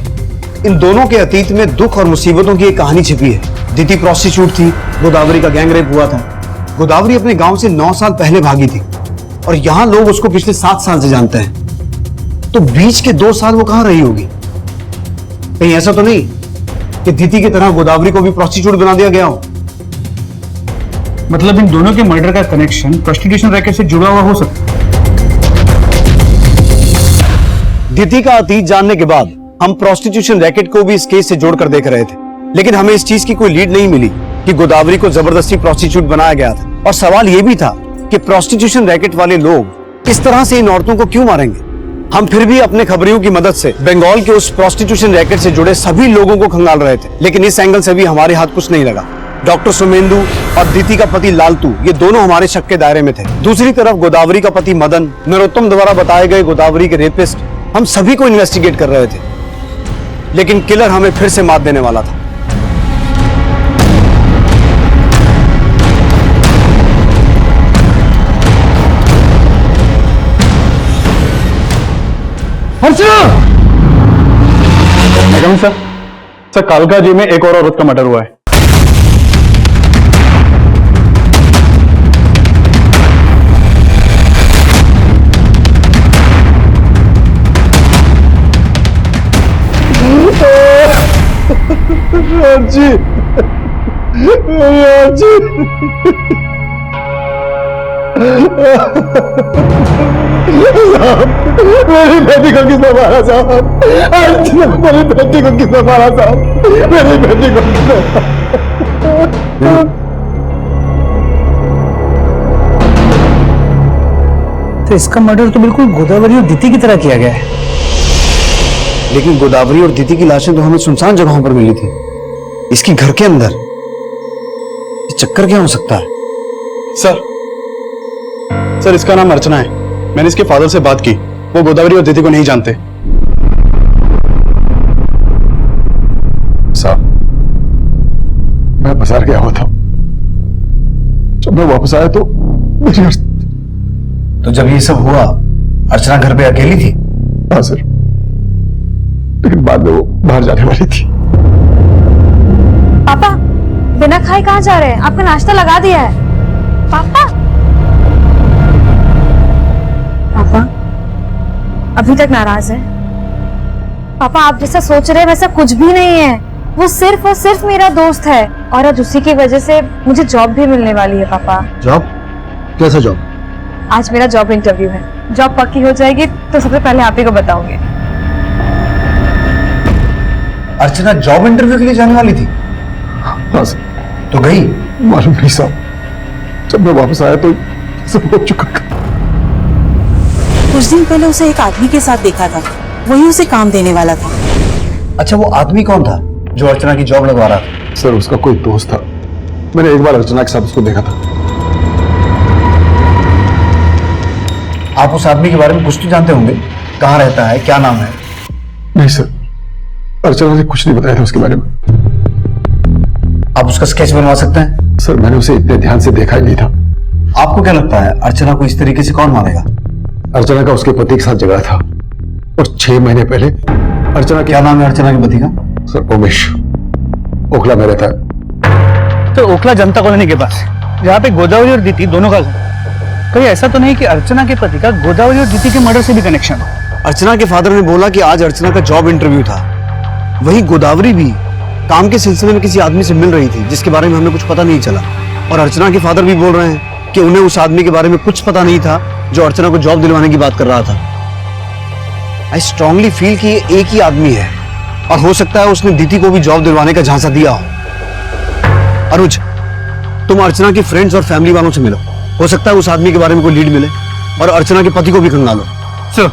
इन दोनों के अतीत में दुख और मुसीबतों की एक कहानी छिपी है। दीदी प्रोस्टिट्यूट थी, गोदावरी का गैंग रेप हुआ था। गोदावरी अपने गांव से 9 साल पहले भागी थी और यहाँ लोग उसको पिछले 7 साल से जानते हैं। तो बीच के 2 साल वो कहाँ रही होगी? कहीं ऐसा तो नहीं कि दीदी की तरह गोदावरी को भी प्रोस्टिट्यूट बना दिया गया हो? मतलब इन दोनों के मर्डर का कनेक्शन प्रोस्टिट्यूशन रैकेट से जुड़ा हुआ हो सकता है। दीदी का अतीत जानने के बाद हम प्रोस्टिट्यूशन रैकेट को भी इस केस से जोड़कर देख रहे थे, लेकिन हमें इस चीज की कोई लीड नहीं मिली कि गोदावरी को जबरदस्ती प्रोस्टिट्यूट बनाया गया था। और सवाल यह भी था कि प्रोस्टिट्यूशन रैकेट वाले लोग इस तरह से इन औरतों को क्यों मारेंगे? हम फिर भी अपने खबरियों की मदद से बंगाल के उस प्रोस्टिट्यूशन रैकेट से जुड़े सभी लोगों को खंगाल रहे थे, लेकिन इस एंगल से भी हमारे हाथ कुछ नहीं लगा। डॉक्टर सुमेंदु और दीदी का पति लालतू, ये दोनों हमारे शक के दायरे में थे। दूसरी तरफ गोदावरी का पति मदन, नरोत्तम द्वारा बताए गए गोदावरी के रेपिस्ट, हम सभी को इन्वेस्टिगेट कर रहे थे, लेकिन किलर हमें फिर से मात देने वाला था। सर, कालका जी में एक और औरत का मर्डर हुआ है। जी, जी। मेरी बेटी को किसने मारा साहब? मेरी बेटी को किसने मारा साहब? मेरी बेटी को किसने? तो इसका मर्डर तो बिल्कुल गोदावरी और दीदी की तरह किया गया है। लेकिन गोदावरी और दीदी की लाशें तो हमें सुनसान जगहों पर मिली थी, इसकी घर के अंदर। ये चक्कर क्या हो सकता है? सर, इसका नाम अर्चना है। मैंने इसके फादर से बात की, वो गोदावरी और दीदी को नहीं जानते। साहब, मैं बाजार गया हुआ था, मैं वापस आया तो मेरी तो जब ये सब हुआ अर्चना घर पे अकेली थी? हाँ सर, लेकिन बाद में वो बाहर जाने वाली थी। पापा बिना खाए कहाँ जा रहे हैं? आपका नाश्ता लगा दिया है। पापा पापा अभी तक नाराज है। पापा आप जैसा सोच रहे हैं वैसा कुछ भी नहीं है। वो सिर्फ और सिर्फ मेरा दोस्त है और आज उसी की वजह से मुझे जॉब भी मिलने वाली है। पापा जॉब? कैसा जॉब? आज मेरा जॉब इंटरव्यू है। जॉब पक्की हो जाएगी तो सबसे पहले आप ही को बताऊंगी। अर्चना जॉब इंटरव्यू के लिए जाने वाली थी? हाँ सर। तो गई? मालूम नहीं साहब, जब मैं वापस आया तो सब हो चुका था। कुछ दिन पहले उसे एक आदमी के साथ देखा था, वही उसे काम देने वाला था। अच्छा, वो आदमी कौन था जो अर्चना की जॉब लगवा रहा था? सर उसका कोई दोस्त था, मैंने एक बार अर्चना के साथ उसको देखा था। आप उस आदमी के बारे में कुछ तो जानते होंगे? कहाँ रहता है, क्या नाम है? नहीं सर, अर्चना ने कुछ नहीं बताया था उसके बारे में। आप उसका स्केच बनवा सकते हैं? सर मैंने उसे इतने ध्यान से देखा ही नहीं था। आपको क्या लगता है अर्चना को इस तरीके से कौन मारेगा? अर्चना का उसके पति के साथ झगड़ा था और 6 महीने पहले अर्चना क्या नाम है अर्चना के पति का? सर उमेश, ओखला में रहता है। तो ओखला जनता कॉलोनी के पास, जहाँ पे गोदावरी और दीदी दोनों का घर। कहीं ऐसा तो नहीं कि अर्चना के पति का गोदावरी और दीदी के मर्डर से भी कनेक्शन हो? अर्चना के फादर ने बोला कि आज अर्चना का जॉब इंटरव्यू था। वहीं गोदावरी भी काम के सिलसिले में किसी आदमी से मिल रही थी जिसके बारे में हमें कुछ पता नहीं चला। और अर्चना के फादर भी बोल रहे हैं कि उन्हें उस आदमी के बारे में कुछ पता नहीं था जो अर्चना को जॉब दिलवाने की बात कर रहा था। आई स्ट्रांगली फील कि ये एक ही आदमी है और हो सकता है उसने दीदी को भी जॉब दिलवाने का झांसा दिया हो। अनुज, तुम अर्चना की फ्रेंड्स और फैमिली वालों से मिलो, हो सकता है उस आदमी के बारे में कोई लीड मिले और अर्चना के पति को भी खंगालो। सर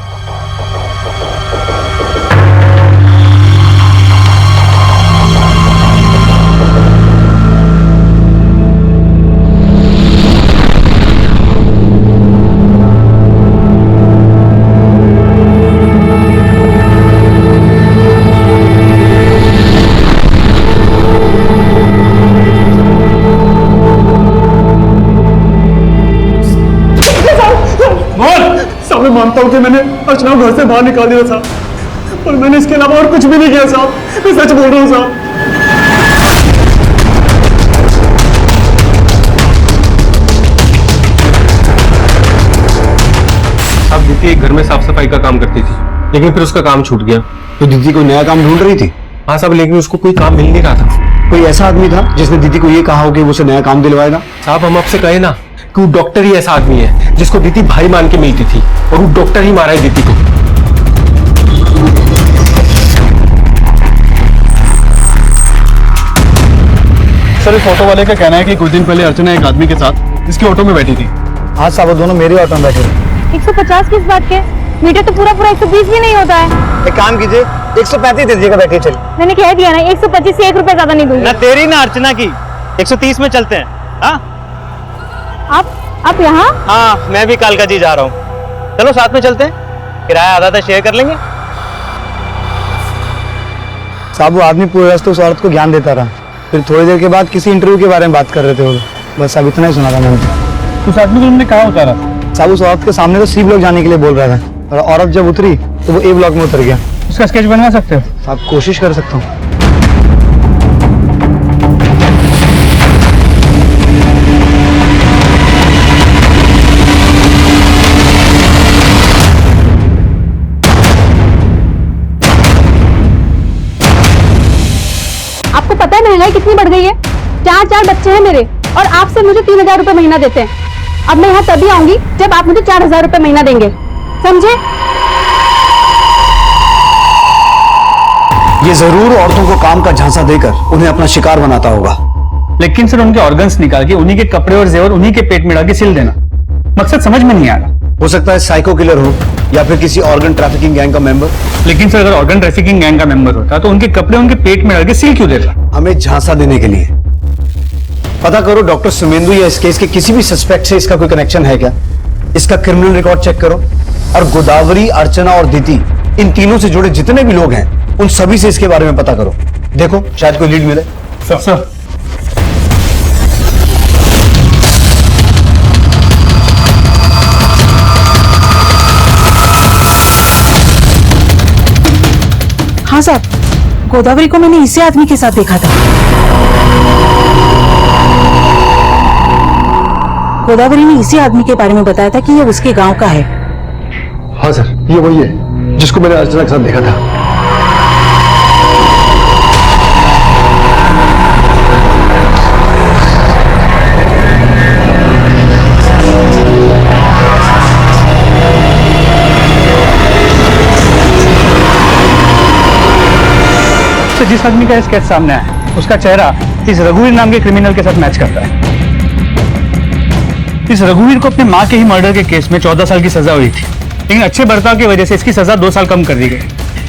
मैं मानता हूं कि मैंने अर्चना को घर से बाहर निकाल दिया था, पर मैंने इसके अलावा और कुछ भी नहीं किया साहब। मैं सच बोल रहा हूं साहब। अब दीदी एक घर में साफ सफाई का काम करती थी, लेकिन फिर उसका काम छूट गया। तो दीदी कोई नया काम ढूंढ रही थी? हाँ साहब, लेकिन उसको कोई काम मिल नहीं रहा था। कोई ऐसा आदमी था जिसने दीदी को ये कहा हो कि वो उसे नया काम दिलवाएगा? साहब हम आपसे कहे ना कि वो डॉक्टर ही ऐसा आदमी है जिसको दीदी भाई मान के मिलती थी, और वो डॉक्टर ही मारा है दीदी को। सर इस ऑटो वाले का कहना है कि कुछ दिन पहले अर्चना एक आदमी के साथ इसकी ऑटो में बैठी थी। हाँ साहब, वो दोनों मेरे ऑटो में बैठे थे। 150 किस बात के? मीटर तो पूरा 120 भी नहीं होता है। एक काम कीजिए, 135 दे दीजिएगा, बैठिए चलिए। मैंने कह दिया ना, 125 से 1 रुपए ज्यादा नहीं दूंगी। ना तेरी ना अर्चना की, 130 में चलते हैं। हाँ आप यहाँ? हाँ, मैं भी कालका जी जा रहा हूँ। चलो साथ में चलते हैं, किराया आधा आधा शेयर कर लेंगे। साहब वो आदमी पूरे रास्ते उस औरत को ज्ञान देता रहा, फिर थोड़ी देर के बाद किसी इंटरव्यू के बारे में बात कर रहे थे वो। बस अब इतना ही सुना था मैंने। उस आदमी को तुमने कहाँ उतारा? साहब उस औरत के सामने तो सी ब्लॉक जाने के लिए बोल रहा था, और औरत जब उतरी तो वो ए ब्लॉक में उतर गया। उसका स्केच बनवा सकते हो? आप कोशिश कर सकता हूँ। आपको पता है महंगाई कितनी बढ़ गई है? 4 बच्चे हैं मेरे और आपसे मुझे 3000 रुपए महीना देते हैं। अब मैं यहाँ तभी आऊंगी जब आप मुझे 4000 रुपए महीना देंगे, समझे? ये जरूर औरतों को काम का झांसा देकर उन्हें अपना शिकार बनाता होगा। लेकिन सर उनके ऑर्गन्स निकाल के उन्हीं के कपड़े और जेवर उन्हीं के पेट में डाल के सिल देना, मकसद समझ में नहीं आ रहा। हो सकता है साइको किलर हो या फिर किसी ऑर्गन ट्रैफिकिंग गैंग का मेंबर। लेकिन सर अगर ऑर्गन ट्रैफिकिंग गैंग का मेंबर होता तो उनके कपड़े उनके पेट में डाल के सील क्यों देता? हमें झांसा देने के लिए। पता करो डॉक्टर सुमेंदु या इस केस के किसी भी सस्पेक्ट से इसका कोई कनेक्शन है क्या? इसका क्रिमिनल रिकॉर्ड चेक करो, और गोदावरी, अर्चना और दीदी, इन तीनों से जुड़े जितने भी लोग हैं उन सभी से इसके बारे में पता करो। देखो शायद कोई लीड मिले। सर हाँ साहब, गोदावरी को मैंने इसी आदमी के साथ देखा था। गोदावरी ने इसी आदमी के बारे में बताया था कि ये उसके गांव का है। हाँ सर, ये वही है जिसको मैंने अर्चना के साथ देखा था। तो जिस आदमी का स्केच सामने आया, उसका चेहरा इस रघुवीर नाम के क्रिमिनल के साथ मैच करता है। इस रघुवीर को अपनी माँ के ही मर्डर के केस में 14 साल की सजा हुई थी, लेकिन अच्छे बर्ताव की वजह से इसकी सजा 2 साल कम कर दी गई।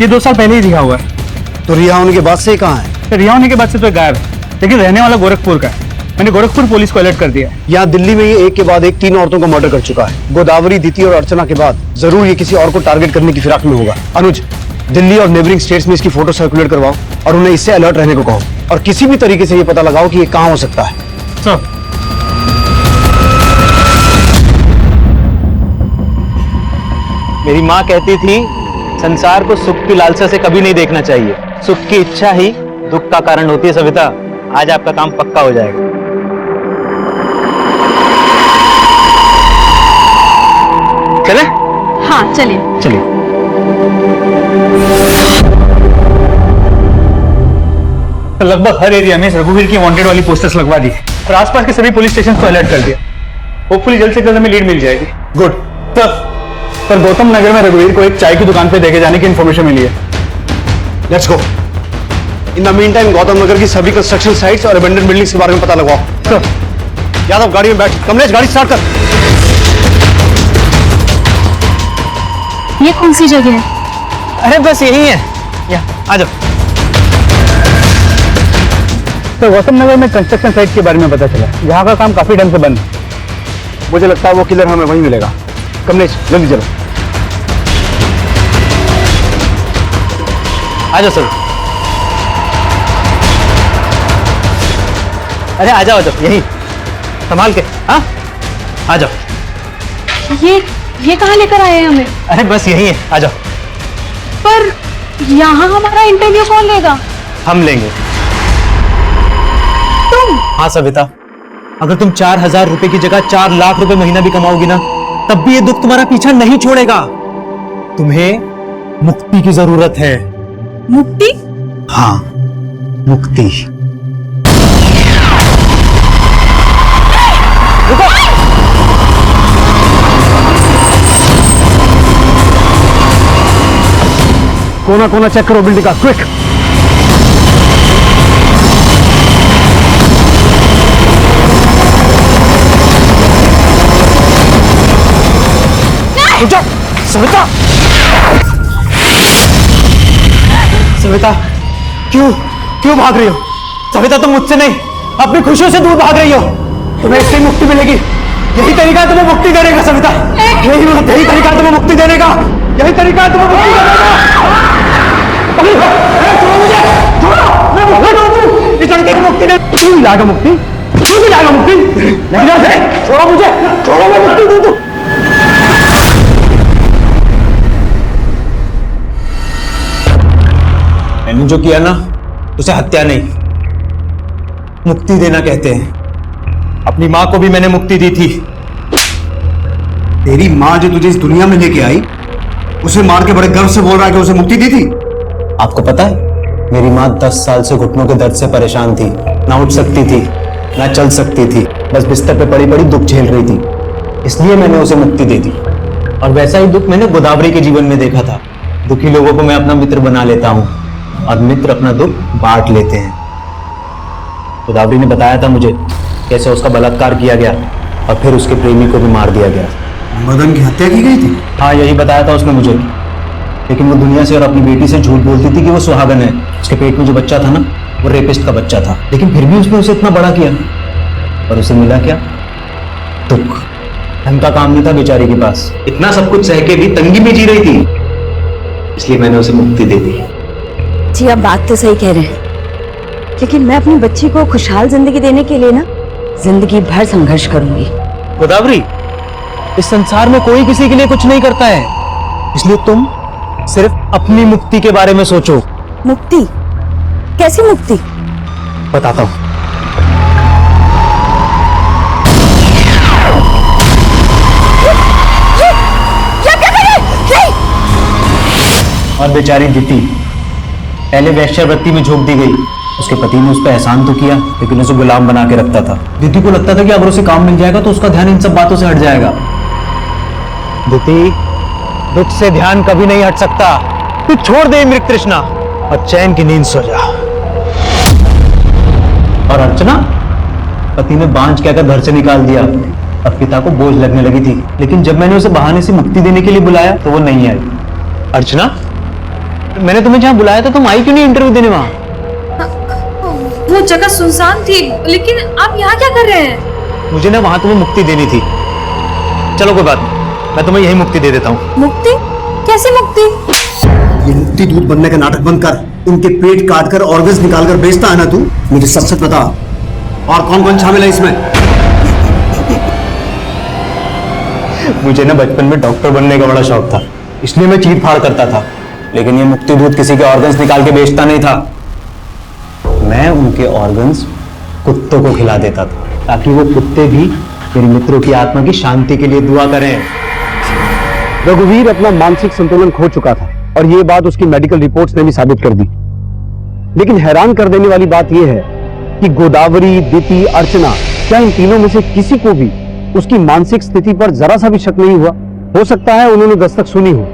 ये 2 साल पहले ही रिहा हुआ है। तो रिहा होने के बाद से कहाँ है? रिहा होने के बाद से तो गायब है, लेकिन रहने वाला गोरखपुर का है। मैंने गोरखपुर पुलिस को अलर्ट कर दिया है। यहाँ दिल्ली में ये एक के बाद एक 3 औरतों का मर्डर कर चुका है। गोदावरी, दीति और अर्चना के बाद जरूर ये किसी और को टारगेट करने की फिराक में होगा। अनुज, दिल्ली और नेबरिंग स्टेट्स में इसकी फोटो सर्कुलेट करवाओ और उन्हें इससे अलर्ट रहने को कहो, और किसी भी तरीके से ये पता लगाओ कि ये कहाँ हो सकता है। सर, मेरी माँ कहती थी संसार को सुख की लालसा से कभी नहीं देखना चाहिए। सुख की इच्छा ही दुख का कारण होती है। सविता, आज आपका काम पक्का हो जाएगा। चले? हाँ चलिए। चलिए। लगभग हर एरिया में रघुवीर की वांटेड वाली पोस्टर्स लगवा दी और आसपास के सभी पुलिस स्टेशन को अलर्ट कर दिया। होपफुली जल्द से जल्द हमें लीड मिल जाएगी। गुड। पर गौतम नगर में रघुवीर को एक चाय की दुकान पे देखे जाने की इन्फॉर्मेशन मिली है। Let's go. In the mean time Gautam Nagar की सभी कंस्ट्रक्शन साइट्स और अबेंडन बिल्डिंग्स के बारे में पता लगाओ। सर, यादव गाड़ी में बैठ। कमलेश, गाड़ी स्टार्ट कर। ये कौन सी जगह है? अरे बस यही है, यहाँ आ जाओ। तो गौतम नगर में कंस्ट्रक्शन साइट के बारे में पता चला। यहाँ का काम काफी टाइम से बंद है। मुझे लगता है वो किलर हमें वहीं मिलेगा। कमलेश, जल्दी चलो। आ जाओ सर। अरे आ जाओ, यही संभाल के। हाँ, आ जाओ। ये कहाँ लेकर आए हैं हमें? अरे बस यही है, आ जाओ। पर यहाँ हमारा इंटरव्यू कौन लेगा? हम लेंगे। तुम? हाँ सविता, अगर तुम 4,000 रुपए की जगह 4 लाख रुपए महीना भी कमाओगी ना, तब भी ये दुख तुम्हारा पीछा नहीं छोड़ेगा। तुम्हें मुक्ति की जरूरत है। मुक्ति? हाँ, मुक्ति। कोना कोना चेक करो बिल्डिंग का, क्विक। सविता, सविता, क्यों भाग रही हो? सविता, तुम मुझसे नहीं, अपनी खुशियों से दूर भाग रही हो। तुम्हें इससे मुक्ति मिलेगी। यही तरीका है तुम्हें मुक्ति देने का सविता। यही तरीका है तुम्हें मुक्ति देने का। यही तरीका है तुम्हें मुक्ति देने का। छोड़ो मुझे, छोड़ो, मैं मुक्ति। इस लड़के को मुक्ति दे। क्यों मिलेगा मुक्ति? क्यों मिलेगा मुक्ति? नहीं जा सकते। छोड़ो मुझे, छोड़ो, मैं मुक्ति दे दूं। मैंने जो किया ना, उसे हत्या नहीं, मुक्ति देना कहते हैं। अपनी माँ को भी मैंने मुक्ति दी थी। तेरी माँ जो तुझे इस दुनिया में लेके आई, उसे मार के बड़े गर्व से बोल रहा है कि उसे मुक्ति दी थी। आपको पता है, मेरी माँ 10 साल से घुटनों के दर्द से परेशान थी। ना उठ सकती थी, ना चल सकती थी, बस बिस्तर पे पड़ी पड़ी दुख झेल रही थी। इसलिए मैंने उसे मुक्ति दे दी। और वैसा ही दुख मैंने गोदावरी के जीवन में देखा था। दुखी लोगों को मैं अपना मित्र बना लेता हूँ और मित्र अपना दुख बांट लेते हैं। गोदावरी ने बताया था मुझे कैसे उसका बलात्कार किया गया और फिर उसके प्रेमी को भी मार दिया गया। मदन की हत्या की गई थी? हाँ, यही बताया था उसने मुझे। लेकिन वो दुनिया से और अपनी बेटी से झूठ बोलती थी कि वो सुहागन है। उसके पेट में जो बच्चा था ना, वो रेपिस्ट का बच्चा था। लेकिन फिर भी उसने उसे इतना बड़ा किया, और उसे मिला क्या? दुख। ढंग का काम नहीं था बेचारी के पास। इतना सब कुछ सह के भी तंगी में जी रही थी, इसलिए मैंने उसे मुक्ति दे दी। जी आप बात तो सही कह रहे हैं, लेकिन मैं अपनी बच्ची को खुशहाल जिंदगी देने के लिए ना जिंदगी भर संघर्ष करूंगी। गोदावरी, इस संसार में कोई किसी के लिए कुछ नहीं करता है, इसलिए तुम सिर्फ अपनी मुक्ति के बारे में सोचो। मुक्ति? कैसी मुक्ति? बताता हूं। और बेचारी दीति पहले वेश्यावृत्ति में झोंक दी गई। उसके पति ने उस पर एहसान तो किया, लेकिन उसे गुलाम बना के रखता था। दीति को लगता था कि अगर उसे काम मिल जाएगा तो उसका ध्यान इन सब बातों से हट जाएगा। दीति, दुख से ध्यान कभी नहीं हट सकता। तू छोड़ दे मृग तृष्णा और चैन की नींद सो जा। और अर्चना, पति ने बांझ कहकर घर से निकाल दिया। अब पिता को बोझ लगने लगी थी, लेकिन जब मैंने उसे बहाने से मुक्ति देने के लिए बुलाया तो वो नहीं आई। अर्चना, मैंने तुम्हें जहां बुलाया था, तुम आई क्यों नहीं इंटरव्यू देने वहां? वो जगह सुनसान थी, लेकिन आप यहाँ क्या कर रहे हैं? मुझे ना वहां तुम्हें मुक्ति देनी थी। चलो कोई बात नहीं, मैं तुम्हें यही मुक्ति दे देता हूँ। मुक्ति? कैसी मुक्ति? ये मुक्ति दूध बनने का नाटक बंद कर। उनके पेट काट कर ऑर्गन्स निकाल कर बेचता है ना तू? मुझे सच सच बता, और कौन कौन शामिल है इसमें? मुझे ना बचपन में डॉक्टर बनने का बड़ा शौक था, इसलिए मैं चीर फाड़ करता था। लेकिन ये मुक्ति दूध किसी के ऑर्गन्स निकाल के बेचता नहीं था। मैं उनके ऑर्गन्स कुत्तों को खिला देता था, ताकि वो कुत्ते भी मेरे मित्रों की आत्मा की शांति के लिए दुआ करें। रघुवीर अपना मानसिक संतुलन खो चुका था और ये बात उसकी मेडिकल रिपोर्ट्स ने भी साबित कर दी। लेकिन हैरान कर देने वाली बात यह है कि गोदावरी, दीति, अर्चना, क्या इन तीनों में से किसी को भी उसकी मानसिक स्थिति पर जरा सा भी शक नहीं हुआ? हो सकता है उन्होंने दस्तक सुनी हो,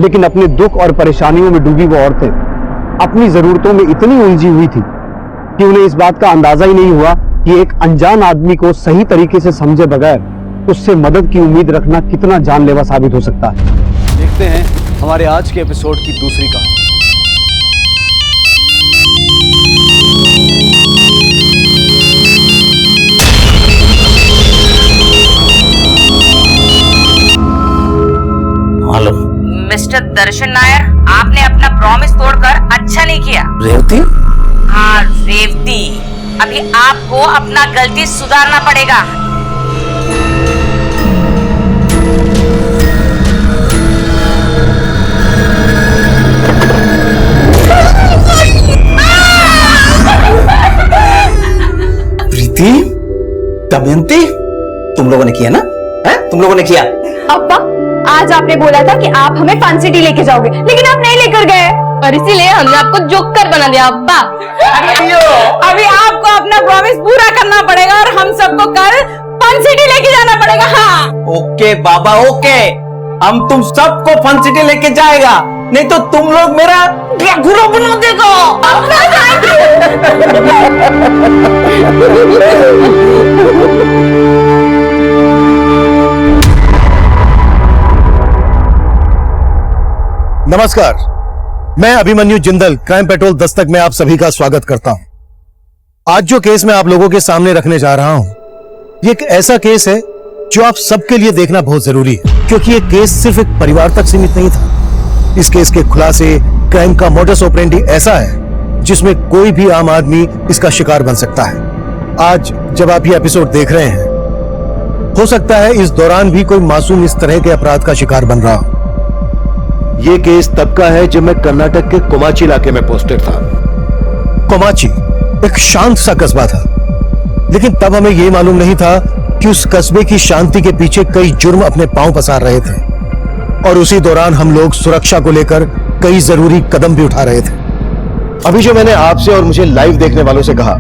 लेकिन अपने दुख और परेशानियों में डूबी वो औरतें अपनी जरूरतों में इतनी उलझी हुई थी कि उन्हें इस बात का अंदाजा ही नहीं हुआ कि एक अनजान आदमी को सही तरीके से समझे बगैर उससे मदद की उम्मीद रखना कितना जानलेवा साबित हो सकता है। देखते हैं हमारे आज के एपिसोड की दूसरी कहानी। हेलो मिस्टर दर्शन नायर, आपने अपना प्रॉमिस तोड़कर अच्छा नहीं किया। रेवती? हाँ रेवती, अभी आपको अपना गलती सुधारना पड़ेगा। प्रीति, दमयंती, तुम लोगों ने किया ना? तुम लोगों ने किया। अब्बा, आज आपने बोला था कि आप हमें फन सिटी लेके जाओगे, लेकिन आप नहीं लेकर गए और इसीलिए हमने आपको जोकर बना दिया। अब्बा, अभी आपको अपना प्रॉमिस पूरा करना पड़ेगा और हम सबको कल फन सिटी लेके जाना पड़ेगा। हाँ ओके बाबा, ओके, हम तुम सबको फन सिटी लेके जाएगा, नहीं तो तुम लोग मेरा ड्रैकुला बना देगा। नमस्कार, मैं अभिमन्यु जिंदल क्राइम पेट्रोल दस्तक में आप सभी का स्वागत करता हूं। आज जो केस मैं आप लोगों के सामने रखने जा रहा हूं, ये एक ऐसा केस है जो आप सबके लिए देखना बहुत जरूरी है, क्योंकि ये केस सिर्फ एक परिवार तक सीमित नहीं था। इस केस के खुलासे, क्राइम का मोडस ऑपरेंडी ऐसा है जिसमें कोई भी आम आदमी इसका शिकार बन सकता है। आज जब आप ये एपिसोड देख रहे हैं, हो सकता है इस दौरान भी कोई मासूम इस तरह के अपराध का शिकार बन रहा हो। ये केस तब का है जब मैं कर्नाटक के कोमाची इलाके में पोस्टेड था। कोमाची एक शांत सा कस्बा था, लेकिन तब हमें यह मालूम नहीं था कि उस कस्बे की शांति के पीछे कई जुर्म अपने पांव पसार रहे थे, और उसी दौरान हम लोग सुरक्षा को लेकर कई जरूरी कदम भी उठा रहे थे। अभी जो मैंने आपसे और मुझे लाइव देखने वालों से कहा,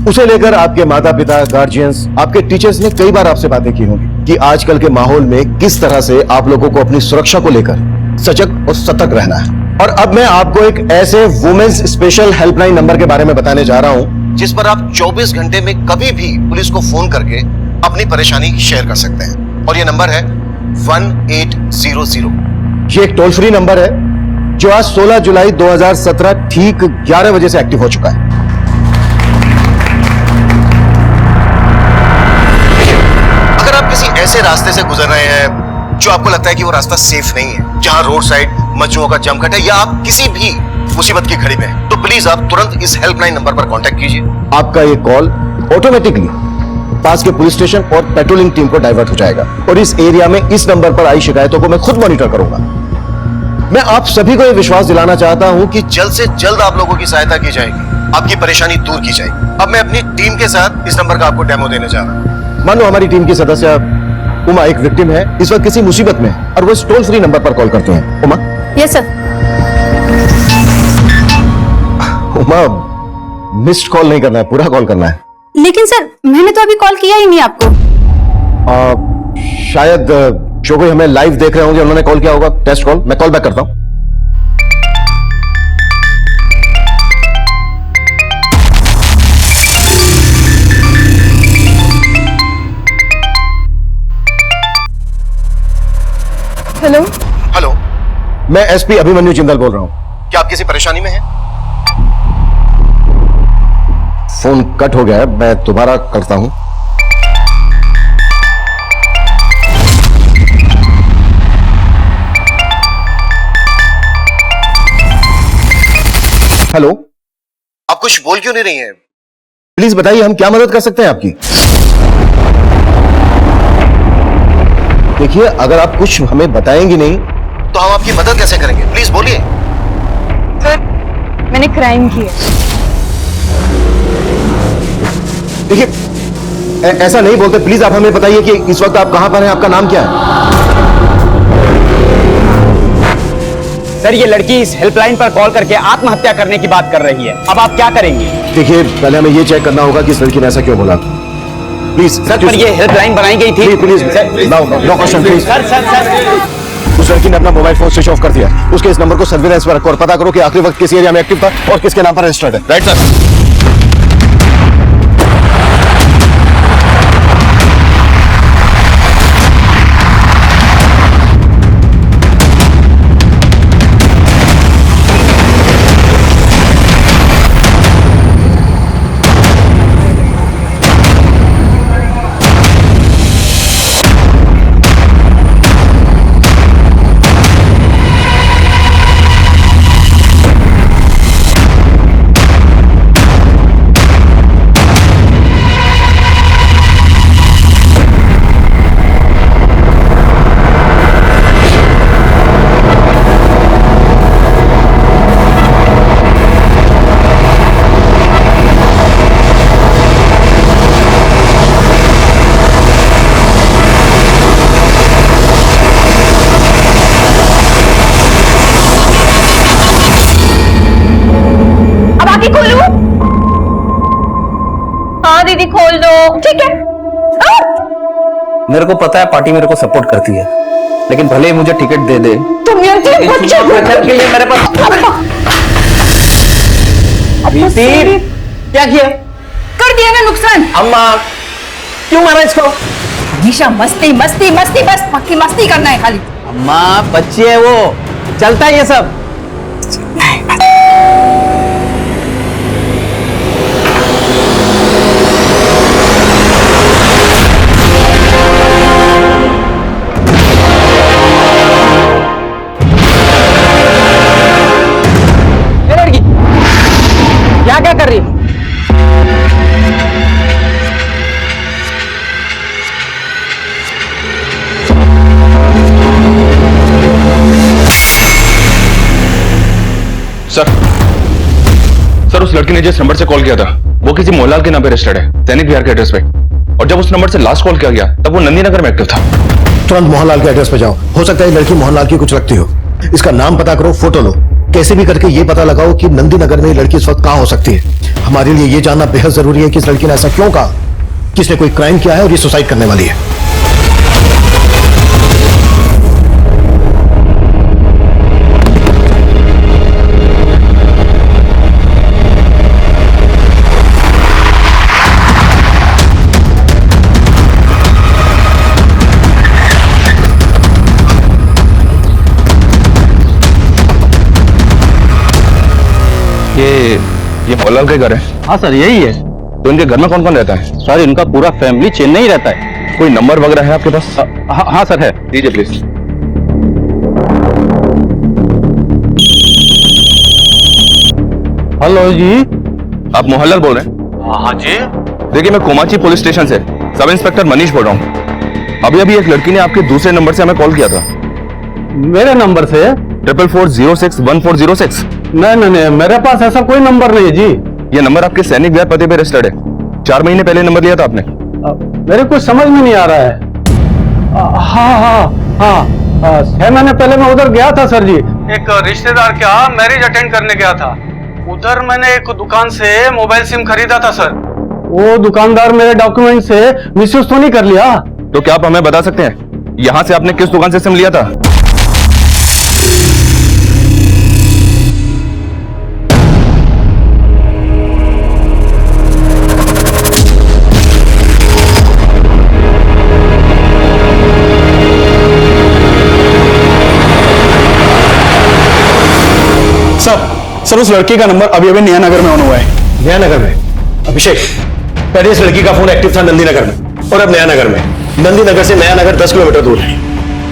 उसे लेकर आपके माता पिता, गार्जियंस, आपके टीचर्स ने कई बार आपसे बातें की होंगी कि आजकल के माहौल में किस तरह से आप लोगों को अपनी सुरक्षा को लेकर सजग और सतर्क रहना है। और अब मैं आपको एक ऐसे वुमेन्स स्पेशल हेल्पलाइन नंबर के बारे में बताने जा रहा हूं, जिस पर आप 24 घंटे में कभी भी पुलिस को फोन करके अपनी परेशानी शेयर कर सकते हैं। और ये नंबर है 1800। ये एक टोल फ्री नंबर है जो आज 16 जुलाई 2017 ठीक 11 बजे से एक्टिव हो चुका है। अगर आप किसी ऐसे रास्ते से गुजर रहे हैं जो आपको लगता है कि वो रास्ता सेफ नहीं है, जहां रोड साइड मजनुओं का जमघट है, या आप किसी भी मुसीबत की घड़ी में हैं, तो प्लीज आप तुरंत इस हेल्पलाइन नंबर पर कांटेक्ट कीजिए। आपका ये कॉल ऑटोमेटिकली पास के पुलिस स्टेशन और पेट्रोलिंग टीम को डाइवर्ट हो जाएगा, और इस एरिया में इस नंबर पर आई शिकायतों को मैं खुद मॉनिटर करूंगा। मैं आप सभी को यह विश्वास दिलाना चाहता हूं कि जल्द से जल्द आप लोगों की सहायता की जाएगी, आपकी परेशानी दूर की जाएगी। अब मैं अपनी टीम के साथ इस नंबर का आपको डेमो देने जा रहा हूं। मान लो हमारी टीम की सदस्य उमा एक विक्टिम है, इस वक्त किसी मुसीबत में है और वो इस टोल फ्री नंबर पर कॉल करते हैं। Uma. Yes sir. Uma, missed call नहीं करना है, पूरा कॉल करना है। लेकिन सर मैंने तो अभी कॉल किया ही नहीं आपको। शायद जो कोई हमें लाइव देख रहे होंगे उन्होंने कॉल किया होगा, टेस्ट कॉल। मैं कॉल बैक करता हूं। हेलो। हेलो, मैं एसपी अभिमन्यु जिंदल बोल रहा हूं। क्या आप किसी परेशानी में हैं? फोन कट हो गया है, मैं दोबारा करता हूं। हेलो, आप कुछ बोल क्यों नहीं रही हैं? प्लीज बताइए, हम क्या मदद कर सकते हैं आपकी? देखिए, अगर आप कुछ हमें बताएंगी नहीं तो हम आपकी मदद कैसे करेंगे? प्लीज बोलिए। सर मैंने क्राइम किया। देखिए, ऐसा नहीं बोलते। प्लीज आप हमें बताइए कि इस वक्त आप कहां पर हैं, आपका नाम क्या है? सर ये लड़की इस हेल्पलाइन पर कॉल करके आत्महत्या करने की बात कर रही है, अब आप क्या करेंगे? देखिए, पहले हमें ये चेक करना होगा कि इस लड़की ने ऐसा क्यों बोला। प्लीज सर, पर ये हेल्पलाइन बनाई गई थी। Please no question please. Sir उस लड़की ने अपना मोबाइल फोन स्विच ऑफ कर दिया। उसके इस नंबर को सर्विलेंस पर रखो और पता करो कि आखिरी वक्त किस एरिया में एक्टिव था और किसके नाम पर रजिस्टर्ड है। Right sir. दीदी खोल दो। ठीक है। मेरे को पता है पार्टी मेरे को सपोर्ट करती है, लेकिन भले ही मुझे टिकट दे दे, तुम बच्चे के लिए मेरे पास क्या किया? कर दिया ना नुकसान। अम्मा क्यों मारा इसको? हमेशा मस्ती मस्ती मस्ती, बस पक्की मस्ती करना है खाली। अम्मा बच्ची है वो, चलता है ये सब। क्या कर रही है? सर उस लड़की ने जिस नंबर से कॉल किया था वो किसी मोहनलाल के नाम पे रजिस्टर्ड है, दैनिक बिहार के एड्रेस पे। और जब उस नंबर से लास्ट कॉल किया गया तब वो नंदी नगर में एक्टिव था। तुरंत मोहनलाल के एड्रेस पे जाओ। हो सकता है लड़की मोहनलाल की कुछ लगती हो। इसका नाम पता करो, फोटो लो, कैसे भी करके ये पता लगाओ कि नंदी नगर में ये लड़की इस वक्त कहां हो सकती है। हमारे लिए ये जानना बेहद जरूरी है कि इस लड़की ने ऐसा क्यों कहा, किसने कोई क्राइम किया है और ये सुसाइड करने वाली है। ये मोहनलाल का घर है? हाँ सर यही है। तो इनके घर में कौन कौन रहता है? सर इनका पूरा फैमिली चेन्नई रहता है। कोई नंबर वगैरह है आपके पास? हाँ सर है। दीजिए प्लीज। हेलो जी, आप मोहनलाल बोल रहे हैं? हाँ जी। देखिए मैं कोमाची पुलिस स्टेशन से सब इंस्पेक्टर मनीष बोल रहा हूँ। अभी अभी एक लड़की ने आपके दूसरे नंबर से हमें कॉल किया था। मेरे नंबर से? 44461406। नहीं नहीं, मेरे पास ऐसा कोई नंबर नहीं है जी। ये नंबर आपके सैनिक विहार पते पे रजिस्टर्ड है। 4 महीने पहले नंबर लिया था आपने। मेरे कुछ समझ में नहीं आ रहा है। हाँ 6 महीने पहले मैं उधर गया था सर जी, एक रिश्तेदार के यहाँ मैरिज अटेंड करने गया था। उधर मैंने एक दुकान से मोबाइल सिम खरीदा था सर। वो दुकानदार मेरे डॉक्यूमेंट से मिसयूज तो नहीं कर लिया? तो क्या आप हमें बता सकते हैं यहाँ से आपने किस दुकान से सिम लिया था? सर उस लड़की का नंबर अभी अभी नया नगर में ऑन हुआ है। नया नगर में? अभिषेक, पहले इस लड़की का फोन एक्टिव था नंदी नगर में और अब नया नगर में। नंदी नगर से नया नगर 10 किलोमीटर दूर है।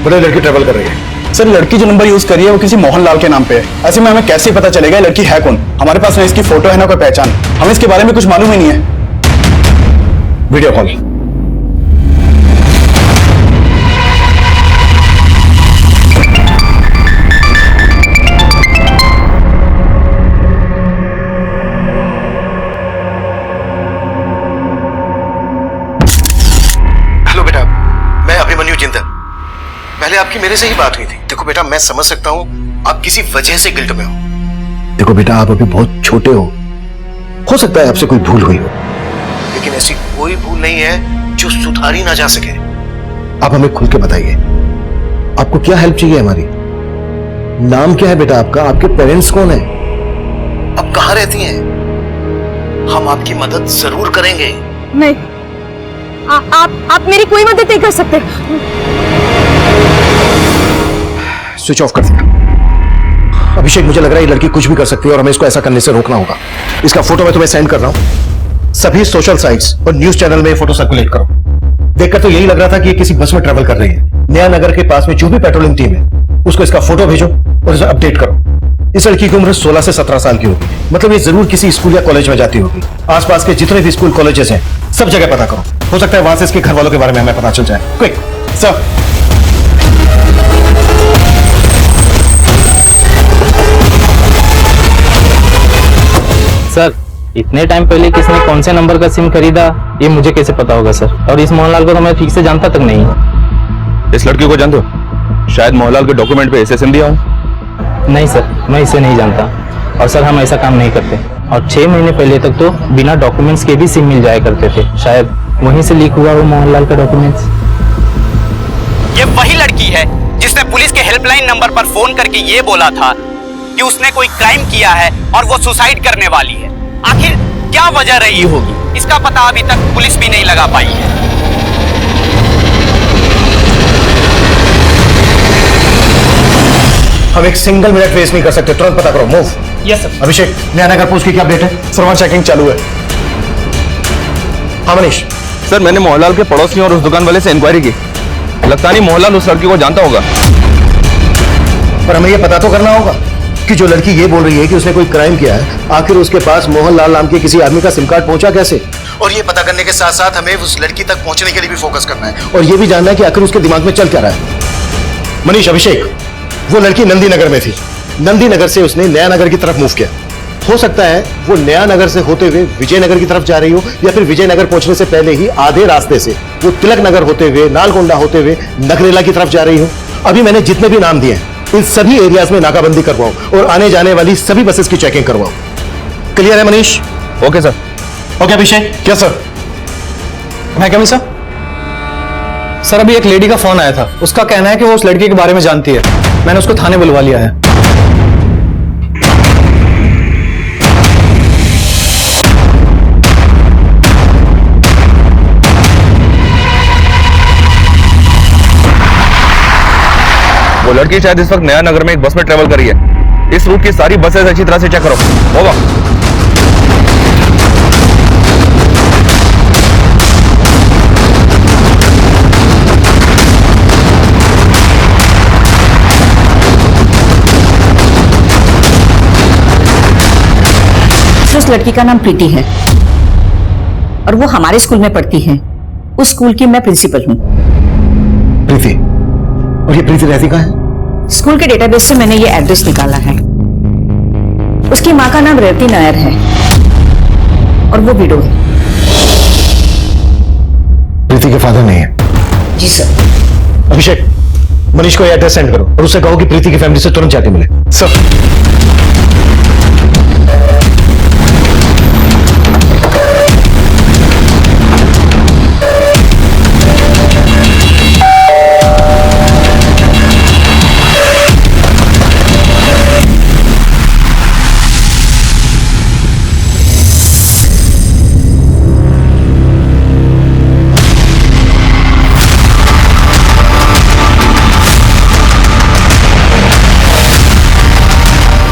बड़े लड़की ट्रेवल कर रही है। सर लड़की जो नंबर यूज कर रही है वो किसी मोहनलाल के नाम पे है। ऐसे में हमें कैसे पता चलेगा ये लड़की है कौन? हमारे पास ना इसकी फोटो है ना कोई पहचान, हमें इसके बारे में कुछ मालूम ही नहीं है। Video call. पहले आपकी मेरे से ही बात हुई थी। देखो बेटा, मैं समझ सकता हूँ आप किसी वजह से गिल्ट में हो। देखो बेटा, आप अभी बहुत छोटे हो सकता है आपसे कोई भूल हुई हो, लेकिन ऐसी कोई भूल नहीं है जो सुधारी ना जा सके। आप हमें खुल के बताइए, आपको क्या हेल्प चाहिए हमारी? नाम क्या है बेटा आपका? आपके पेरेंट्स कौन है? आप कहाँ रहती हैं? हम आपकी मदद जरूर करेंगे। नहीं, आप मेरी कोई मदद नहीं कर सकते। स्विच ऑफ कर दिया। अभिषेक, मुझे लग रहा है ये लड़की कुछ भी कर सकती है और हमें इसको ऐसा करने से रोकना होगा। इसका फोटो मैं तुम्हें सेंड कर रहा हूं। सभी सोशल साइट्स और न्यूज चैनल में फोटो सर्कुलेट करो। देखकर तो यही लग रहा था कि ये किसी बस में ट्रेवल कर रही है। नया नगर के पास में जो भी पेट्रोलिंग टीम है उसको इसका फोटो भेजो और इसे अपडेट करो। इस लड़की की उम्र 16 से 17 साल की होगी। मतलब ये जरूर किसी स्कूल या कॉलेज में जाती होगी। आसपास के जितने भी स्कूल कॉलेजेस हैं सब जगह पता करो। हो सकता है वहां से इसके घर वालों के बारे में हमें पता चल जाए। Quick sir. सर इतने टाइम पहले किसने कौन से नंबर का सिम खरीदा ये मुझे कैसे पता होगा सर? और इस मोहनलाल को तो मैं ठीक से जानता तक नहीं हूँ। इस लड़की को जानते हो? शायद मोहनलाल के डॉक्यूमेंट पे ऐसे सिम दिया हूँ। नहीं सर, मैं इसे नहीं जानता। और सर हम ऐसा काम नहीं करते। और 6 महीने पहले तक तो बिना डॉक्यूमेंट्स के भी सिम मिल जाया करते थे। शायद वहीं से लीक हुआ वो मोहनलाल का डॉक्यूमेंट्स। ये वही लड़की है जिसने पुलिस के हेल्पलाइन नंबर पर फोन करके ये बोला था कि उसने कोई क्राइम किया है और वो सुसाइड करने वाली है। आखिर क्या वजह रही होगी, इसका पता अभी तक पुलिस भी नहीं लगा पाई है। हम एक सिंगल मिनट वेस्ट नहीं कर सकते, तुरंत पता करो। मूव। Yes sir. अभिषेक, नया नगर पोस्ट की क्या अपडेट है? सर वहां चेकिंग चालू है। हाँ मनीष। सर मैंने मोहनलाल के पड़ोसियों और उस दुकान वाले से इंक्वायरी की। लगता नहीं मोहनलाल उस लड़की को जानता होगा। पर हमें यह पता तो करना होगा कि जो लड़की ये बोल रही है कि उसने कोई क्राइम किया है, आखिर उसके पास मोहनलाल नाम के किसी आदमी का सिम कार्ड पहुंचा कैसे? और ये पता करने के साथ साथ हमें उस लड़की तक पहुंचने के लिए भी फोकस करना है और ये भी जानना है कि आखिर उसके दिमाग में चल क्या रहा है। मनीष, अभिषेक, वो लड़की नंदी नगर में थी। नंदी नगर से उसने नया नगर की तरफ मूव किया। हो सकता है वो नया नगर से होते हुए विजयनगर की तरफ जा रही हो, या फिर विजयनगर पहुंचने से पहले ही आधे रास्ते से वो तिलक नगर होते हुए, नालगोंडा होते हुए नगरेला की तरफ जा रही हो। अभी मैंने जितने भी नाम दिए हैं इन सभी एरियाज में नाकाबंदी करवाओ और आने जाने वाली सभी बसेस की चेकिंग करवाओ। क्लियर है Manish? Okay sir. Okay Abhishek. क्या सर? मैं क्या सर? सर अभी एक लेडी का फोन आया था। उसका कहना है कि वो उस लड़की के बारे में जानती है। मैंने उसको थाने बुलवा लिया है। वो लड़की शायद इस वक्त नया नगर में एक बस में ट्रेवल कर रही है। इस रूट की सारी बसेस अच्छी तरह से चेक करो। होगा। उस लड़की का नाम प्रीति है और वो हमारे स्कूल में पढ़ती है। उस स्कूल की मैं प्रिंसिपल हूँ। प्रीति? और ये प्रीति रहती कहाँ है? स्कूल के डेटाबेस से मैंने ये एड्रेस निकाला है। उसकी माँ का नाम रेवती नायर है और वो विडो है। प्रीति के फादर नहीं है? जी सर। अभिषेक, मनीष को ये एड्रेस सेंड करो और उससे कहो कि प्रीति की फैमिली से तुरंत जाके मिले। सर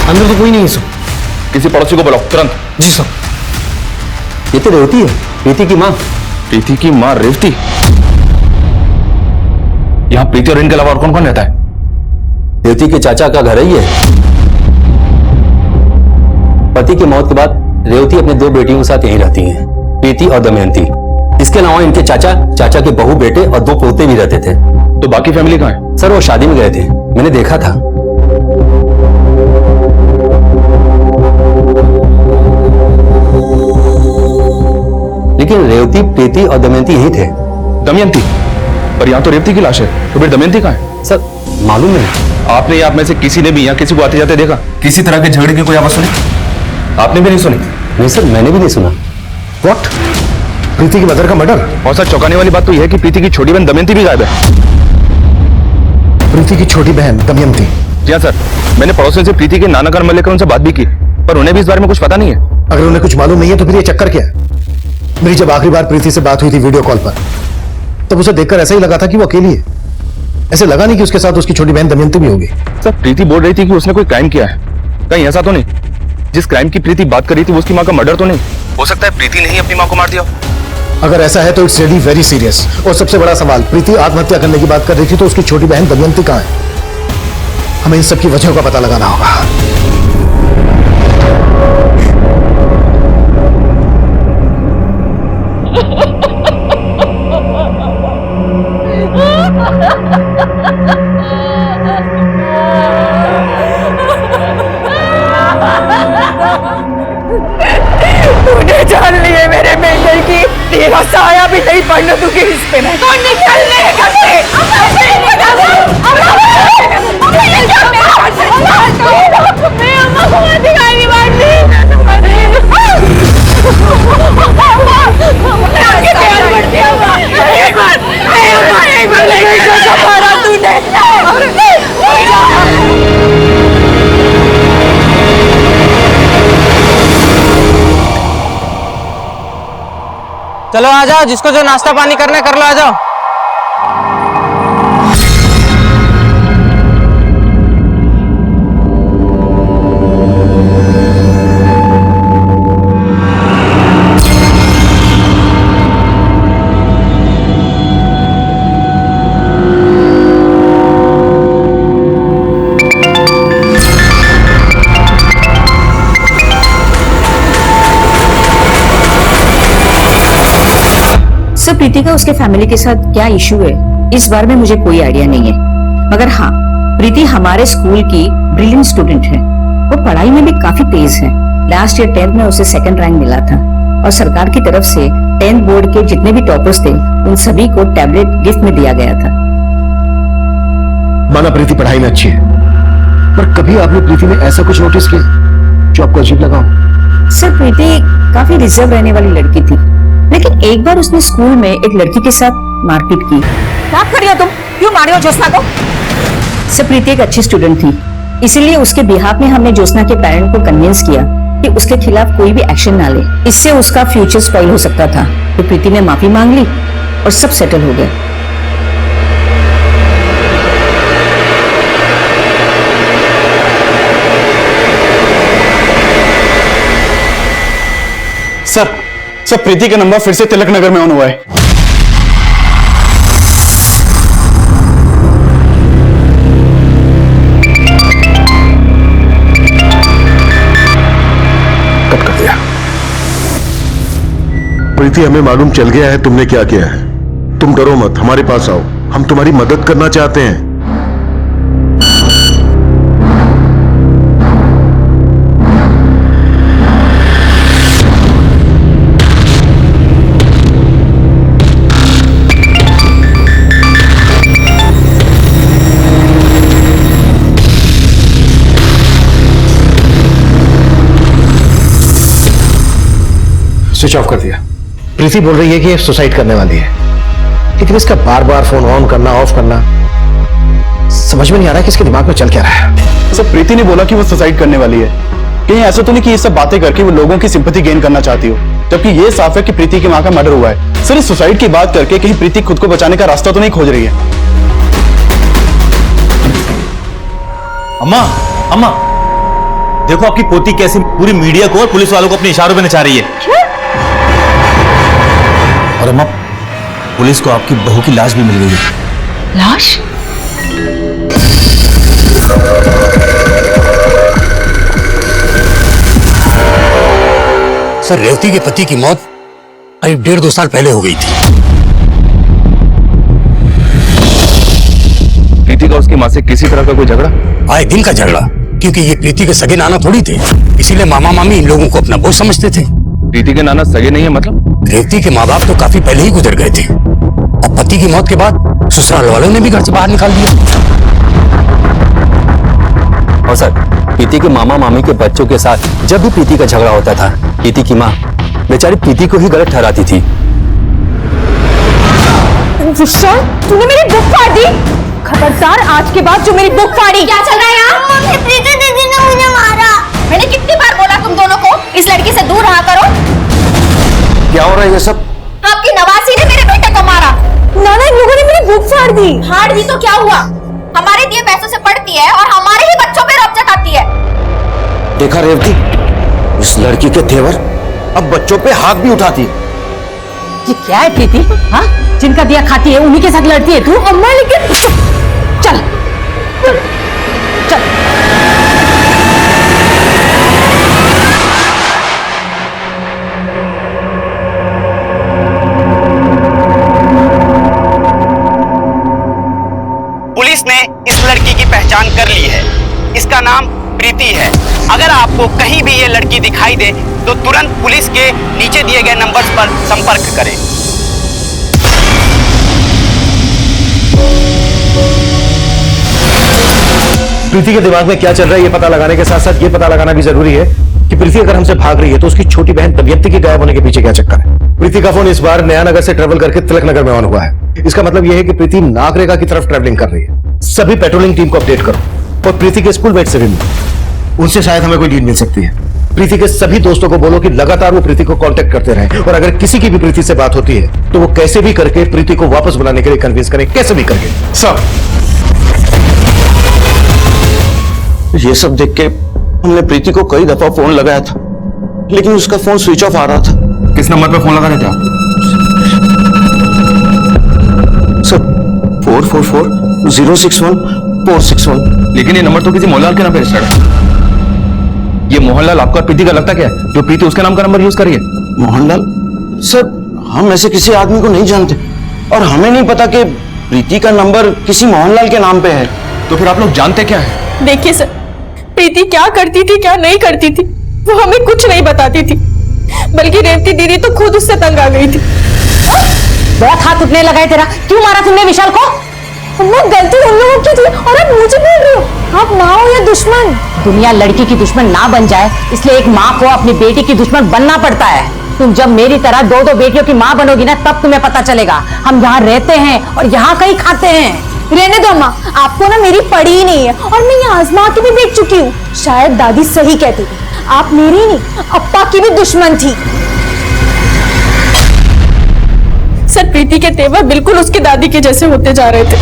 अंदर तो कोई नहीं है सर। किसी पड़ोसी को बुलाओ तुरंत। जी सर। ये तो रेवती है, प्रीति की माँ। प्रीति की माँ रेवती? यहाँ प्रीति और इनके अलावा और कौन कौन रहता है? रेवती के चाचा का घर है ये। पति की मौत के बाद रेवती अपने 2 बेटियों के साथ यहीं रहती हैं, प्रीति और दमयंती। इसके अलावा इनके चाचा के बहू बेटे और 2 पोते भी रहते थे। तो बाकी फैमिली कहाँ है? सर वो शादी में गए थे, मैंने देखा था। लेकिन रेवती, प्रीति और दमयंती यही थे। दमयंती? पर यहाँ तो रेवती की लाश है, तो फिर दमयंती कहाँ है? सर मालूम नहीं। आपने आप में से किसी ने भी यहाँ किसी को आते जाते देखा? किसी तरह के झगड़े की कोई आवाज सुनी? आपने भी नहीं सुनी? नहीं सर, मैंने भी नहीं सुना। व्हाट? प्रीति की मदर का मर्डर? और सर चौंकाने वाली बात तो यह है कि प्रीति की छोटी बहन दमयंती भी गायब है। प्रीति की छोटी बहन दमयंती? जी हाँ सर, मैंने पड़ोसियों से प्रीति के नाना का नंबर लेकर उनसे बात भी की, पर उन्हें भी इस बारे में कुछ पता नहीं है। अगर उन्हें कुछ मालूम नहीं है तो फिर ये चक्कर क्या है? मेरी जब आखिरी बार प्रीति से बात हुई थी वीडियो कॉल पर, तब उसे देखकर ऐसा ही लगा था कि वो अकेली है। ऐसे लगा नहीं कि उसके साथ उसकी छोटी बहन दमयंती भी होगी। सर प्रीति बोल रही थी कि उसने कोई क्राइम किया है, कहीं ऐसा तो नहीं? जिस क्राइम की प्रीति बात कर रही थी वो उसकी माँ का मर्डर तो नहीं? हो सकता है प्रीति ने ही अपनी माँ को मार दिया। अगर ऐसा है तो इट्स रियली वेरी सीरियस। और सबसे बड़ा सवाल, प्रीति आत्महत्या करने की बात कर रही थी तो उसकी छोटी बहन दमयंती कहाँ है? हमें इन सब की वजहों का पता लगाना होगा। तूने जान लिए मेरे बेटे की, तेरा साया भी नहीं पड़ने दूंगी इस पे मैं। तो निकलने घर से। मैं अम्मा को मत दिखाई मारती। एक बार मारा तूने। चलो आ जाओ, जिसको जो नाश्ता पानी करना कर लो, आ जाओ। सर प्रीति का उसके फैमिली के साथ क्या इशू है इस बारे में मुझे कोई आइडिया नहीं है, मगर हाँ प्रीति हमारे स्कूल की ब्रिलियंट स्टूडेंट है। वो पढ़ाई में भी काफी तेज है। लास्ट ईयर 10th में उसे 2nd रैंक मिला था और सरकार की तरफ से 10th बोर्ड के जितने भी टॉपर्स थे उन सभी को टैबलेट गिफ्ट में दिया गया था। माना प्रीति पढ़ाई में अच्छी है, पर कभी आपने प्रीति में ऐसा कुछ नोटिस किया जो आपको अजीब लगा हो? सर प्रीति काफी रिजर्व रहने वाली लड़की थी, लेकिन एक बार उसने स्कूल में एक लड़की के साथ मारपीट की। क्या कर रही हो तुम? क्यों मारी हो ज्योत्सना को? सर प्रीति एक अच्छी स्टूडेंट थी, इसीलिए उसके बिहाफ में हमने ज्योत्सना के पेरेंट को कन्विंस किया कि उसके खिलाफ कोई भी एक्शन ना ले, इससे उसका फ्यूचर स्पॉइल हो सकता था। तो प्रीति ने माफी मांग ली और सब सेटल हो गया। सर प्रीति का नंबर फिर से तिलक नगर में ऑन हुआ है। कट कर दिया। प्रीति हमें मालूम चल गया है तुमने क्या किया है। तुम डरो मत, हमारे पास आओ, हम तुम्हारी मदद करना चाहते हैं। स्विच ऑफ कर दिया। प्रीति बोल रही है कि ये सुसाइड करने वाली है, लेकिन इसका बार बार फोन ऑन करना ऑफ करना समझ में नहीं आ रहा कि इसके दिमाग में चल क्या रहा है। सर प्रीति ने बोला कि वो सुसाइड करने वाली है। कहीं ऐसा तो नहीं कि ये सब बातें करके वो लोगों की सिंपैथी गेन करना चाहती हो, जबकि ये साफ है कि प्रीति की मां का मर्डर हुआ है। सर इस सुसाइड की बात करके कहीं प्रीति खुद को बचाने का रास्ता तो नहीं खोज रही है? अम्मा, अम्मा, देखो आपकी पोती कैसे पूरी मीडिया को और पुलिस वालों को अपने इशारों पे नचा रही है। और अम्मा, पुलिस को आपकी बहू की लाश भी मिल गई है। लाश? सर रेवती के पति की मौत करीब 1.5-2 साल पहले हो गई थी। प्रीति का उसकी मां से किसी तरह का कोई झगड़ा? आए दिन का झगड़ा, क्योंकि ये प्रीति के सगे नाना थोड़ी थे, इसीलिए मामा मामी इन लोगों को अपना बोझ समझते थे। प्रीति के नाना सगे नहीं है मतलब? रेवती के माँ बाप तो काफी पहले ही गुजर गए थे और पति की मौत के बाद ससुराल वालों ने भी घर से बाहर निकाल दिया। और सर प्रीति के मामा मामी के बच्चों के साथ जब भी प्रीति का झगड़ा होता था, प्रीति की माँ बेचारी प्रीति को ही गलत ठहराती थी। विशाल, तूने मेरी बुक फाड़ दी। खबरदार, आज के बाद जो मेरी बुक फाड़ी। क्या चल रहा है यहाँ? मम्मी प्रीति दीदी ने मुझे मारा। मैंने कितनी बार बोला तुम दोनों को इस लड़की से दूर रहा करो। क्या हो रहा है ये सब? आपकी नवासी ने मेरे बेटे को मारा। नाना, इन लोगों ने मेरी बुक फाड़ दी। फाड़ दी तो क्या हुआ? हमारे दिए पैसों से पढ़ती है और हमारे ही बच्चों पे रौब जताती है। देखा रेवती, इस लड़की के तेवर अब बच्चों पे हाथ भी उठाती है। ये क्या है प्रीति? हाँ, जिनका दिया खाती है उन्हीं के साथ लड़ती है तू? अम्मा लेकिन चल चल चल। पुलिस ने इस लड़की की पहचान कर ली है। इसका नाम प्रीति है। अगर आपको कहीं भी ये लड़की दिखाई दे तो तुरंत पुलिस के नीचे दिए गए नंबर्स पर संपर्क करें। प्रीति के दिमाग में क्या चल रहा है ये पता लगाने के साथ साथ ये पता लगाना भी जरूरी है कि प्रीति अगर हमसे भाग रही है तो उसकी छोटी बहन दमयंती के गायब होने के पीछे क्या चक्कर है। प्रीति का फोन इस बार नयानगर से ट्रेवल करके तिलक नगर में ऑन हुआ है। इसका मतलब यह है कि प्रीति नागरेगा की तरफ ट्रेवलिंग कर रही है। सभी पेट्रोलिंग टीम को अपडेट करो और प्रीति के स्कूलमेट से भी मिलो, उनसे शायद हमें कोई लीड मिल सकती है। प्रीति के सभी दोस्तों को बोलो कि लगातार वो प्रीति को कांटेक्ट करते रहें और अगर किसी की भी प्रीति से बात होती है तो वो कैसे भी करके प्रीति को वापस बुलाने के लिए कन्विंस करें, कैसे भी करके। सर ये सब देख के हमने प्रीति को कई दफा फोन लगाया था, लेकिन उसका फोन स्विच ऑफ आ रहा था। किस नंबर पे फोन लगा रहे थे आप? सर 444-061-461। लेकिन ये नंबर तो किसी मोहनलाल के नाम पे रजिस्टर्ड है। ये मोहनलाल आपका प्रीति का लगता क्या है जो प्रीति उसके नाम का नंबर यूज करिए? मोहनलाल? सर हम ऐसे किसी आदमी को नहीं जानते और हमें नहीं पता कि प्रीति का नंबर किसी मोहनलाल के नाम पे है। तो फिर आप लोग जानते क्या है? देखिए सर, प्रीति क्या करती थी क्या नहीं करती थी वो हमें कुछ नहीं बताती थी, बल्कि रेवती दीदी तो खुद उससे तंग आ गई थी। बहुत हाथ उठने लगा है तेरा। क्यों मारा तुमने विशाल को? अम्मा गलती उन लोगों की थी और आप मुझे बोल रहे हो। आप माँ हो या दुश्मन? दुनिया लड़की की दुश्मन ना बन जाए इसलिए एक माँ को अपनी बेटी की दुश्मन बनना पड़ता है। तुम जब मेरी तरह 2-2 बेटियों की माँ बनोगी ना तब तुम्हें पता चलेगा। हम यहाँ रहते हैं और यहाँ कहीं खाते हैं। रहने दो अम्मा, आपको ना मेरी पड़ी ही नहीं है और मैं ये आजमा के भी देख चुकी हूँ। शायद दादी सही कहती थी, आप मेरी नहीं अप्पा की भी दुश्मन थी। सर प्रीति के तेवर बिल्कुल उसकी दादी के जैसे होते जा रहे थे।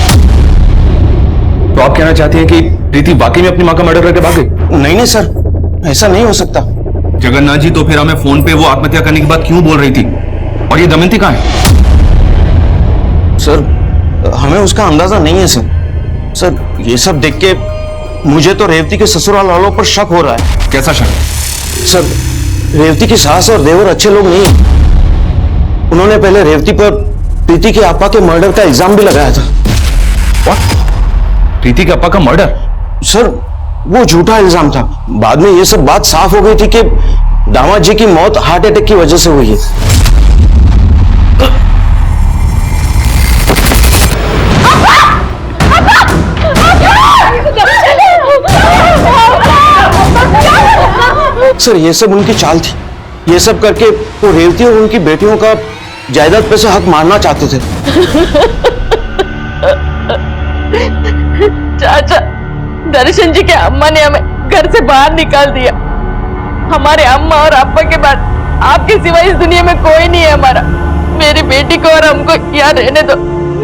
तो आप कहना चाहती हैं कि प्रीति वाकई में अपनी मां का मर्डर करके भाग गई? नहीं नहीं सर, ऐसा नहीं हो सकता। जगन्नाथ जी, तो फिर हमें फोन पे वो आत्महत्या करने की बात क्यों बोल रही थी? और ये दमयंती कहाँ है? सर हमें उसका अंदाजा नहीं है सर। सर ये सब देख के मुझे तो रेवती के ससुराल वालों पर शक हो रहा है। कैसा शक? सर रेवती की सास और देवर अच्छे लोग नहीं हैं। उन्होंने पहले रेवती पर प्रीति के आपा के मर्डर का इल्जाम भी लगाया था। प्रीति के आपा का मर्डर? सर वो झूठा इल्जाम था। बाद में ये सब बात साफ हो गई थी कि दामाद जी की मौत हार्ट अटैक की वजह से हुई है। सर ये सब उनकी चाल थी। ये सब करके वो रेवती और उनकी बेटियों का जायदाद पे से हक मारना चाहते थे। चाचा, दर्शन जी के अम्मा ने हमें घर से बाहर निकाल दिया। हमारे अम्मा और अब्बा के बाद आपके सिवा इस दुनिया में कोई नहीं है हमारा। मेरी बेटी को और हमको यहाँ रहने दो,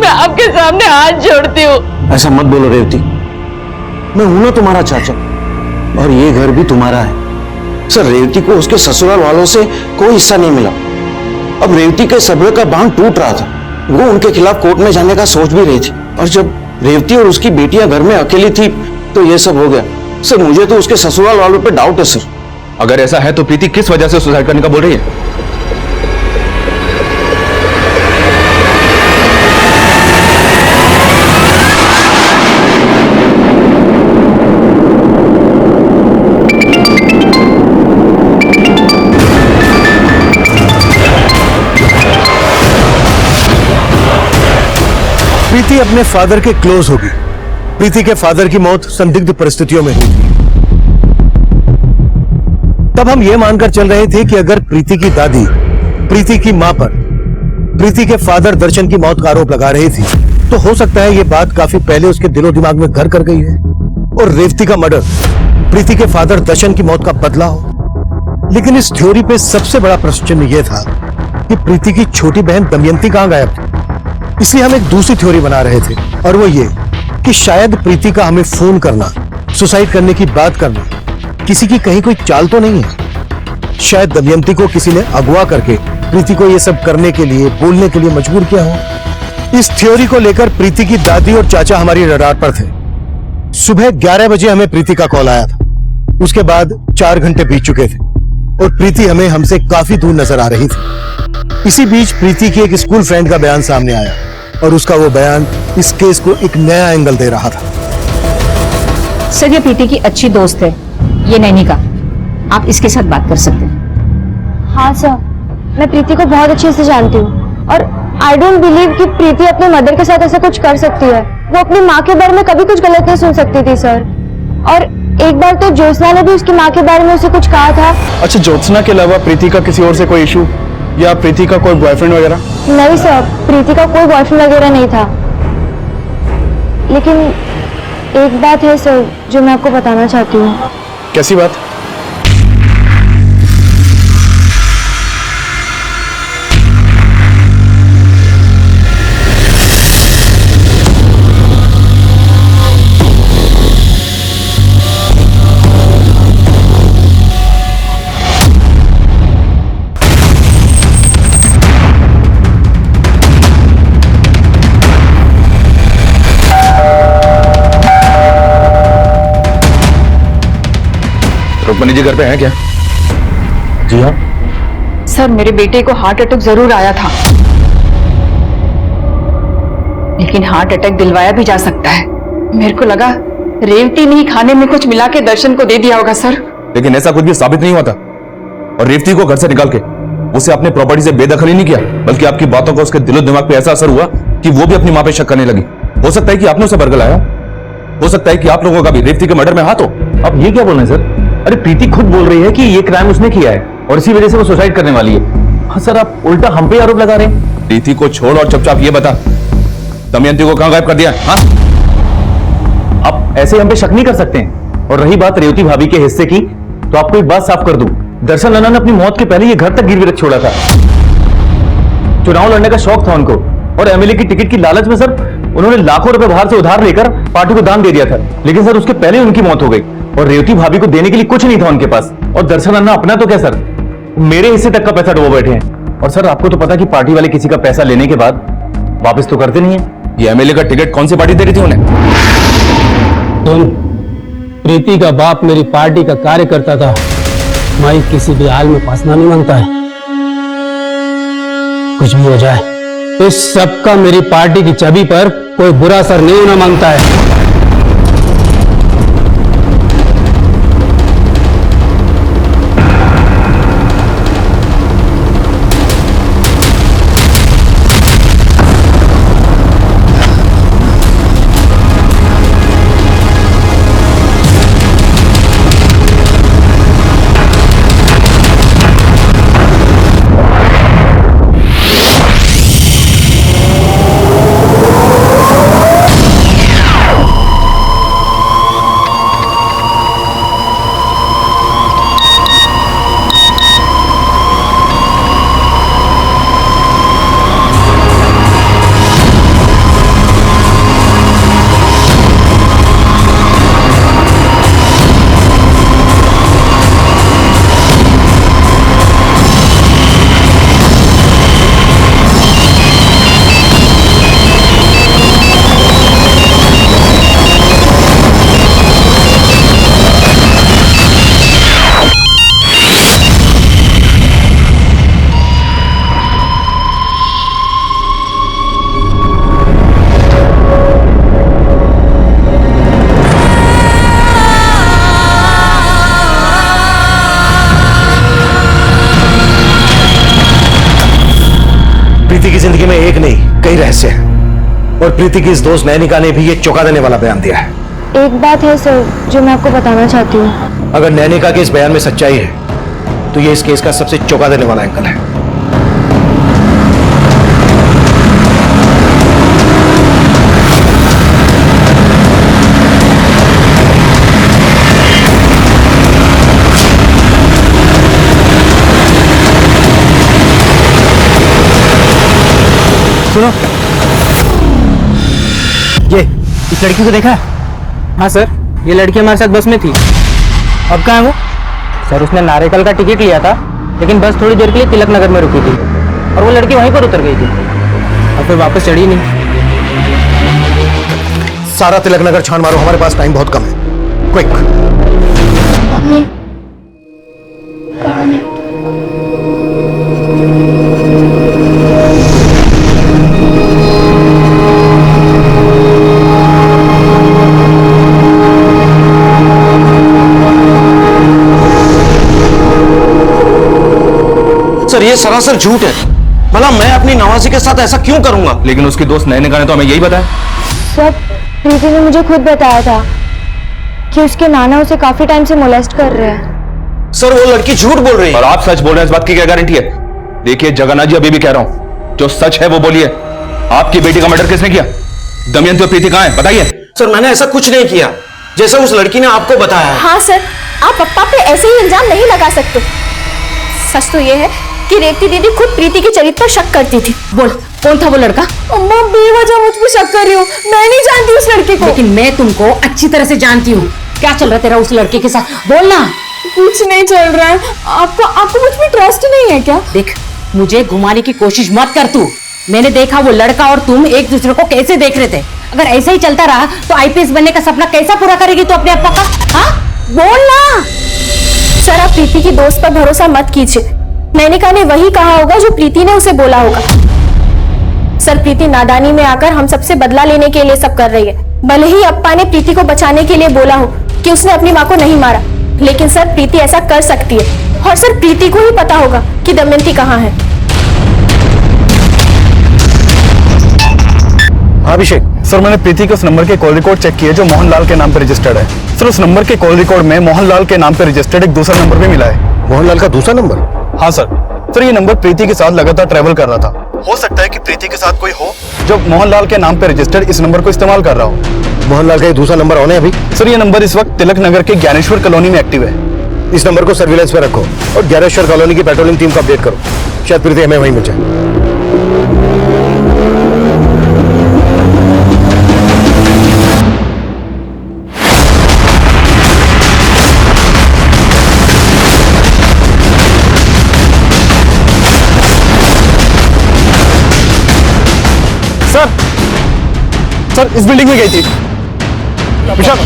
मैं आपके सामने हाथ जोड़ती हूँ। ऐसा मत बोलो रेवती, मैं हूं ना तुम्हारा चाचा और ये घर भी तुम्हारा है। सर, रेवती को उसके ससुराल वालों से कोई हिस्सा नहीं मिला। अब रेवती के सब्र का बांध टूट रहा था। वो उनके खिलाफ कोर्ट में जाने का सोच भी रही थी और जब रेवती और उसकी बेटियां घर में अकेली थी तो ये सब हो गया। सर, मुझे तो उसके ससुराल वालों पे डाउट है सर। अगर ऐसा है तो प्रीति किस वजह से सुसाइड करने का बोल रही है? प्रीति अपने फादर के क्लोज होगी। प्रीति के फादर की मौत संदिग्ध परिस्थितियों में हुई थी। तब हम यह मानकर चल रहे थे कि अगर प्रीति की दादी प्रीति की मां पर प्रीति के फादर दर्शन की मौत का आरोप लगा रही थी तो हो सकता है यह बात काफी पहले उसके दिलो दिमाग में घर कर गई है और रेवती का मर्डर प्रीति के फादर दर्शन की मौत का बदला हो। लेकिन इस थ्योरी पे सबसे बड़ा प्रश्न चिन्ह यह था कि प्रीति की छोटी बहन दमयंती कहां गायब थी। इसलिए हम एक दूसरी थ्योरी बना रहे थे और वो ये कि शायद प्रीति का हमें फोन करना, सुसाइड करने की बात करना किसी की कहीं कोई चाल तो नहीं है। शायद दमयंती को किसी ने अगवा करके प्रीति को ये सब करने के लिए, बोलने के लिए मजबूर किया हो। इस थ्योरी को लेकर प्रीति की दादी और चाचा हमारी रडार पर थे। सुबह 11 बजे हमें प्रीति का कॉल आया था। उसके बाद 4 घंटे बीत चुके थे और प्रीति हमें हमसे काफी दूर नजर आ रही थी। इसी बीच प्रीति की एक स्कूल फ्रेंड का बयान सामने आया और उसका वो बयान इस केस को एक नया एंगल दे रहा था। सर, ये प्रीति की अच्छी दोस्त है, ये नैनिका। आप इसके साथ बात कर सकते हैं। हाँ सर, मैं प्रीति को बहुत अच्छे से जानती हूँ और आई डोंट बिलीव कि प्रीति अपने मदर के साथ ऐसा कुछ कर सकती है। वो अपनी माँ के बारे में कभी कुछ गलत नहीं सुन सकती थी सर। और एक बार तो ज्योत्सना ने भी उसकी माँ के बारे में उसे कुछ कहा था। अच्छा, ज्योत्सना के अलावा प्रीति का किसी और से कोई इशू या प्रीति का कोई बॉयफ्रेंड वगैरह? नहीं सर, प्रीति का कोई बॉयफ्रेंड वगैरह नहीं था। लेकिन एक बात है सर जो मैं आपको बताना चाहती हूँ। कैसी बात? रुक्मणी जी घर पे हैं क्या? जी हाँ सर, मेरे बेटे को हार्ट अटैक जरूर आया था, लेकिन हार्ट अटैक दिलवाया भी जा सकता है। मेरे को लगा रेवती ने ही खाने में कुछ मिला के दर्शन को दे दिया होगा सर। लेकिन ऐसा कुछ भी साबित नहीं हुआ था और रेवती को घर से निकाल के उसे अपने प्रॉपर्टी से बेदखली नहीं किया, बल्कि आपकी बातों का उसके दिलो दिमाग पे ऐसा असर हुआ कि वो भी अपनी मां पे शक करने लगी। हो सकता है कि आपने उसे बरगलाया, हो सकता है कि आप लोगों का भी रेवती के मर्डर में हाथ हो। अब ये क्या बोल रहे हैं सर? अरे प्रीति खुद बोल रही है कि ये क्राइम उसने किया है और इसी वजह से वो सुसाइड करने वाली है। हाँ सर, आप उल्टा हम पे आरोप लगा रहे हैं। प्रीति को छोड़ और चुपचाप ये बता, दमयंती को कहां गायब कर दिया? हाँ, आप ऐसे हम पे शक नहीं कर सकते हैं। और रही बात रेवती भाभी के हिस्से की, तो आपको एक बात साफ कर दूं, दर्शन अन्ना ने अपनी मौत के पहले ये घर तक गिरवी रख छोड़ा था। चुनाव लड़ने का शौक था उनको और एमएलए की टिकट की लालच में सर उन्होंने लाखों रुपए बाहर से उधार लेकर पार्टी को दान दे दिया था। लेकिन सर उसके पहले उनकी मौत हो गई और रेवती भाभी को देने के लिए कुछ नहीं था उनके पास। और दर्शन अन्ना अपना तो क्या सर, मेरे हिस्से तक का पैसा डुबो बैठे हैं। और सर आपको तो पता कि पार्टी वाले किसी का पैसा लेने के बाद वापस तो करते नहीं है। ये एमएलए का टिकट कौन सी पार्टी दे रही थी उन्हें? तुम प्रीति का बाप मेरी पार्टी का कार्यकर्ता था। मैं किसी भी हाल में फंसना नहीं मांगता है। कुछ भी हो जाए, इस सब का मेरी पार्टी की छवि पर कोई बुरा असर नहीं होना मांगता है। और प्रीति की इस दोस्त नैनिका ने भी ये चौंका देने वाला बयान दिया है। एक बात है सर जो मैं आपको बताना चाहती हूँ। अगर नैनिका के इस बयान में सच्चाई है तो ये इस केस का सबसे चौंका देने वाला एंगल है। सुनो, ये इस लड़की को देखा? हाँ सर, ये लड़की हमारे साथ बस में थी। अब कहाँ है वो? सर उसने नारेकल का टिकट लिया था, लेकिन बस थोड़ी देर के लिए तिलक नगर में रुकी थी और वो लड़की वहीं पर उतर गई थी और फिर वापस चढ़ी नहीं। सारा तिलक नगर छान मारो, हमारे पास टाइम बहुत कम है। क्विक। सर ये सरासर झूठ है। भला मैं अपनी नवाजी के साथ ऐसा क्यों करूंगा? लेकिन उसकी दोस्त नैनिका ने तो हमें यही बताया। सर प्रीति ने मुझे खुद बताया था कि उसके नाना उसे काफी टाइम से मोलेस्ट कर रहे हैं। सर वो लड़की झूठ बोल रही है। और आप सच बोल रहे हैं, इस बात की क्या गारंटी है? देखिए जगन्नाथ जी, अभी भी कह रहा हूं, जो सच है वो बोलिए। आपकी बेटी का मर्डर किसने किया? दमयंती और प्रीति कहां है, बताइए। सर मैंने ऐसा कुछ नहीं किया जैसे उस लड़की ने आपको बताया। हाँ सर, आप पप्पा पे ऐसे ही इल्जाम नहीं लगा सकते। सच तो ये है कि रेवती दीदी खुद प्रीति के चरित्र पर शक करती थी। बोल, कौन था वो लड़का? अम्मा बेवजह मुझ पर शक कर रही हो, मैं नहीं जानती उस लड़के को। लेकिन मैं तुमको अच्छी तरह से जानती हूँ। क्या चल रहा है तेरा उस लड़के के साथ? बोलना। कुछ नहीं चल रहा है। आपको मुझ पर ट्रस्ट नहीं है क्या? देख, मुझे घुमाने की कोशिश मत कर तू। मैंने देखा वो लड़का और तुम एक दूसरे को कैसे देख रहे थे। अगर ऐसा ही चलता रहा तो आईपीएस बनने का सपना कैसा पूरा करेगी तू अपने आप का? हाँ बोलना। सर आप प्रीति की दोस्त पर भरोसा मत कीजिए। नैनिका ने वही कहा होगा जो प्रीति ने उसे बोला होगा। सर प्रीति नादानी में आकर हम सबसे बदला लेने के लिए सब कर रही है। भले ही अप्पा ने प्रीति को बचाने के लिए बोला हो कि उसने अपनी माँ को नहीं मारा, लेकिन सर प्रीति ऐसा कर सकती है। और सर प्रीति को ही पता होगा कि दमयंती कहाँ है। अभिषेक सर, मैंने प्रीति के उस नंबर के कॉल रिकॉर्ड चेक किए जो मोहनलाल के नाम पर रजिस्टर्ड है। सर उस नंबर के कॉल रिकॉर्ड में मोहनलाल के नाम पर रजिस्टर्ड एक दूसरा नंबर भी मिला है। मोहनलाल का दूसरा नंबर? हाँ सर ये नंबर प्रीति के साथ लगातार ट्रैवल कर रहा था। हो सकता है कि प्रीति के साथ कोई हो जो मोहनलाल के नाम पर रजिस्टर्ड इस नंबर को इस्तेमाल कर रहा हो। मोहनलाल का दूसरा नंबर ऑन है अभी? सर ये नंबर इस वक्त तिलक नगर के ज्ञानेश्वर कॉलोनी में एक्टिव है। इस नंबर को सर्विलेंस पे रखो और ज्ञानेश्वर कॉलोनी की पेट्रोलिंग टीम को अपडेट करो। शायद प्रीति हमें वहीं मिल जाए। सर इस बिल्डिंग में गई थी। विशाल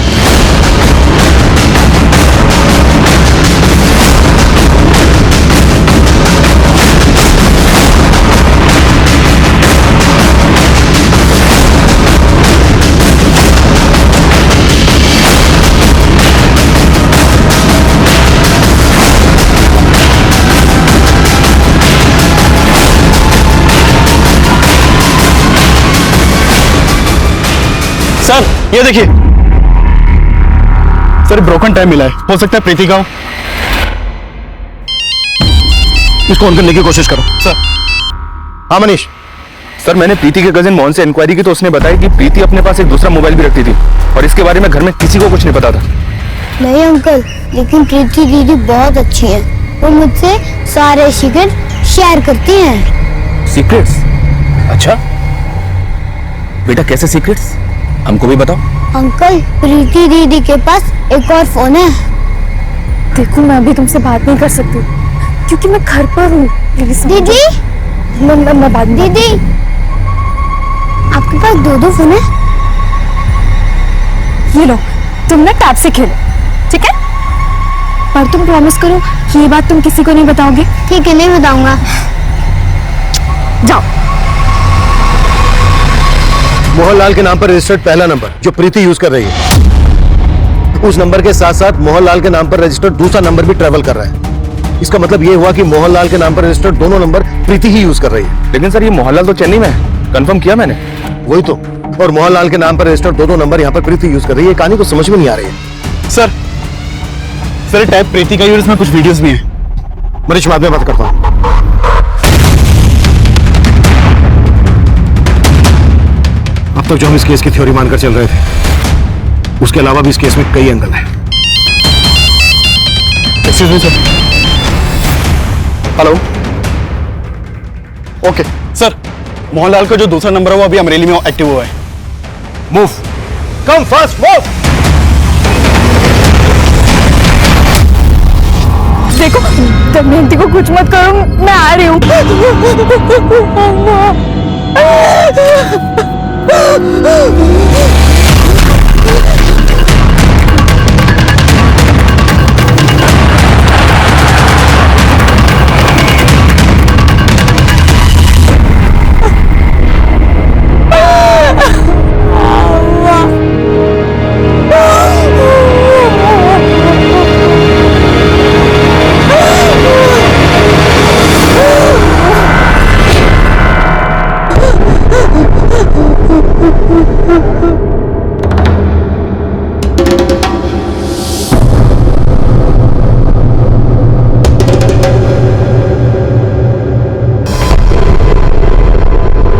सर ये देखिए, सर ब्रोकन टाइम मिला है, हो सकता है प्रीति का हो। इसको ऑन करने की कोशिश करो। सर हाँ मनीष। सर मैंने प्रीति के कजिन मोहन से इंक्वायरी की तो उसने बताया कि प्रीति अपने पास एक दूसरा मोबाइल भी रखती थी और इसके बारे में घर में किसी को कुछ नहीं पता था। नहीं अंकल, लेकिन प्रीति दीदी बहुत अच्छी है। वो मुझसे सारे सीक्रेट शेयर करती हैं। सीक्रेट्स? अच्छा बेटा, कैसे सीक्रेट्स? हमको भी बताओ। अंकल प्रीति दीदी के पास एक और फोन है। देखो मैं अभी तुमसे बात नहीं कर सकती क्योंकि मैं घर पर हूँ। दीदी मैं बात नहीं। दीदी आपके पास दो फोन है? ये लो, तुम ना टैब से खेलो, ठीक है? पर तुम प्रॉमिस करो कि ये बात तुम किसी को नहीं बताओगे। ठीक है, नहीं बताऊंगा। जाओ। मोहनलाल के नाम पर रजिस्टर्ड पहला नंबर जो प्रीति यूज कर रही है, उस नंबर के साथ साथ मोहनलाल के नाम पर रजिस्टर्ड दूसरा नंबर भी ट्रेवल कर रहा है। इसका मतलब ये हुआ कि मोहनलाल के नाम पर रजिस्टर्ड दोनों नंबर प्रीति ही यूज कर रही है। लेकिन सर ये मोहनलाल तो चेन्नई में है, कंफर्म किया मैंने। वही तो और मोहनलाल के नाम पर रजिस्टर्ड 2-2 नंबर यहाँ पर प्रीति यूज कर रही है। कहानी को समझ में नहीं आ रही है। सर टैप प्रीति का ही और इसमें कुछ वीडियोस भी हैं। मनीष बाद में बात करता हूँ। अब तक जो हम इस केस की थ्योरी मानकर चल रहे थे, उसके अलावा भी इस केस में कई एंगल हैं। Excuse me sir. Hello. Okay sir, Mohanlal का जो दूसरा नंबर है वो अभी अमरेली में एक्टिव हुआ है। Move, come fast, move. देखो दमयंती को कुछ मत करो, मैं आ रही हूँ।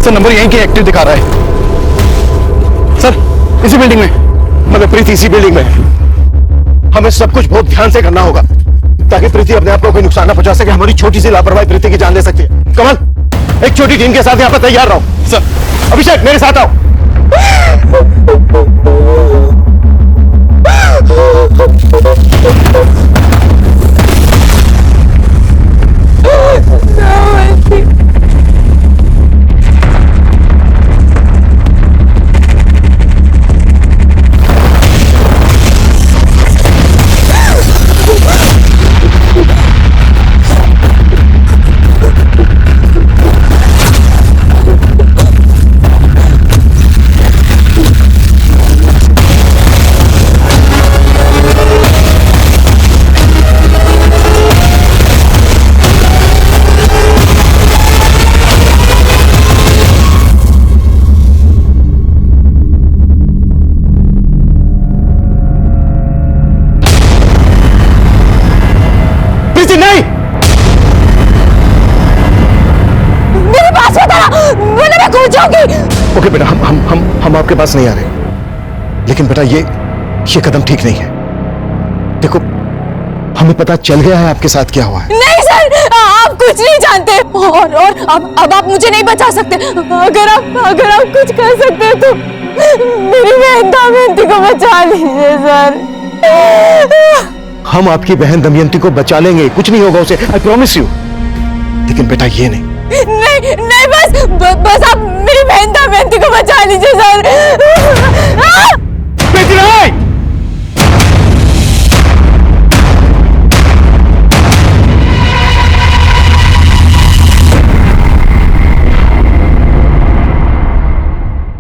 सर नंबर यहीं के एक्टिव दिखा रहा है। सर इसी बिल्डिंग में, मतलब प्रीति इसी बिल्डिंग में है। हमें सब कुछ बहुत ध्यान से करना होगा ताकि प्रीति अपने आप को कोई नुकसान ना पहुंचा सके। हमारी छोटी सी लापरवाही प्रीति की जान ले सकती है। कमल, एक छोटी टीम के साथ यहाँ पर तैयार रहो। सर। अभिषेक मेरे साथ आओ। ओके बेटा, हम आपके पास नहीं आ रहे, लेकिन बेटा ये कदम ठीक नहीं है। देखो हमें पता चल गया है आपके साथ क्या हुआ है। नहीं सर, आप कुछ नहीं जानते और अब आप मुझे नहीं बचा सकते। अगर आप कुछ कर सकते तो मेरी बहन दमयंती को बचा लीजिए सर। हम आपकी बहन दमयंती को बचा लेंगे, कुछ नहीं होगा उसे, आई प्रॉमिस यू। लेकिन बेटा ये नहीं, बस आप मेरी बहन दमयंती को बचा लीजिए सर।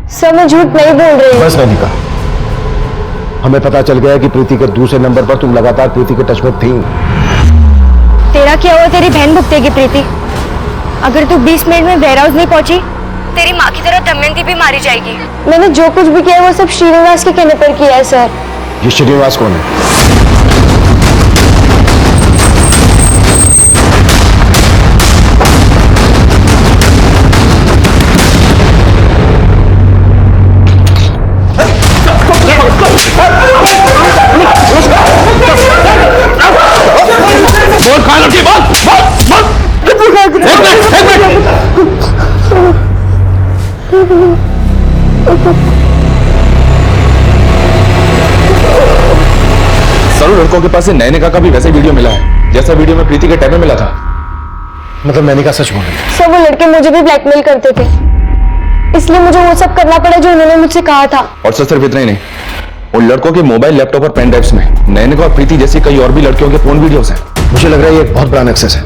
सर मैं झूठ नहीं बोल रही हूँ। बस मैंने कहा, हमें पता चल गया कि प्रीति के दूसरे नंबर पर तुम लगातार प्रीति के टच में थी। तेरा क्या हुआ तेरी बहन भुगतेगी प्रीति। अगर तू 20 मिनट में वेयर हाउस नहीं पहुंची, तेरी माँ की तरह दमयंती भी मारी जाएगी। मैंने जो कुछ भी किया वो सब श्रीनिवास के कहने पर किया है सर। ये श्रीनिवास कौन है? सर लड़कों के पास से नैनिका का भी वैसे वीडियो मिला है जैसा वीडियो में प्रीति के टैब में मिला था। मतलब नैनिका सच बोल रही है? सर वो लड़के मुझे भी ब्लैकमेल करते थे, इसलिए मुझे वो सब करना पड़ा जो उन्होंने मुझसे कहा था। और सर सिर्फ इतना ही नहीं, उन लड़कों के मोबाइल, लैपटॉप और पेन ड्राइव्स में नैनिका और प्रीति जैसी कई और भी लड़कियों के फोन वीडियोस हैं। मुझे लग रहा है ये एक बहुत बड़ा एक्सेस है।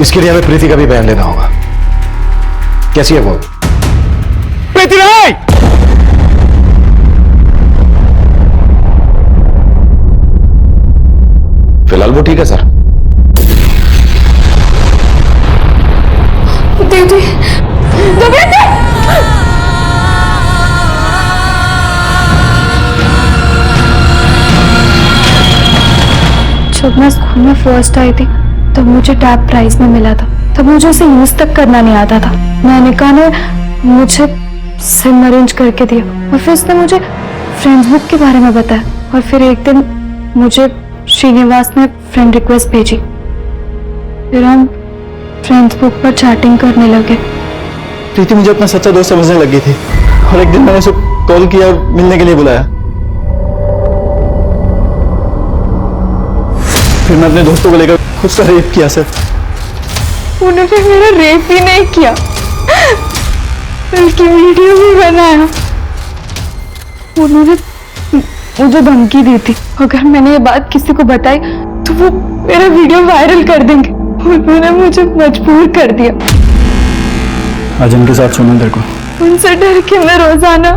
इसके लिए हमें प्रीति का भी बयान लेना होगा। कैसी है वो? प्रीति नहीं! फिलहाल वो ठीक है सर। जब मैं स्कूल में फर्स्ट आई थी तब मुझे टैब प्राइज में मिला था। तब मुझे उसे यूज तक करना नहीं आता था। नैनिका ने मुझे सिम अरेंज करके दिया और फिर उसने मुझे फ्रेंड्स बुक के बारे में बताया और फिर एक दिन मुझे श्रीनिवास ने फ्रेंड रिक्वेस्ट भेजी। फिर हम फ्रेंड्स बुक पर चैटिंग करने लगे। प्रीति मुझे अपना सच्चा दोस्त समझने लगी थी और एक दिन मैंने उसे कॉल किया और मिलने के लिए बुलाया। फिर मैं अपने दोस्तों को लेकर खुद का रेप किया सर। उन्होंने मेरा रेप ही नहीं किया बल्कि वीडियो भी बनाया। उन्होंने मुझे धमकी दी थी अगर मैंने ये बात किसी को बताई तो वो मेरा वीडियो वायरल कर देंगे। उन्होंने मुझे मजबूर कर दिया। आज उनके साथ सोना तेरे को। उनसे डर के मैं रोजाना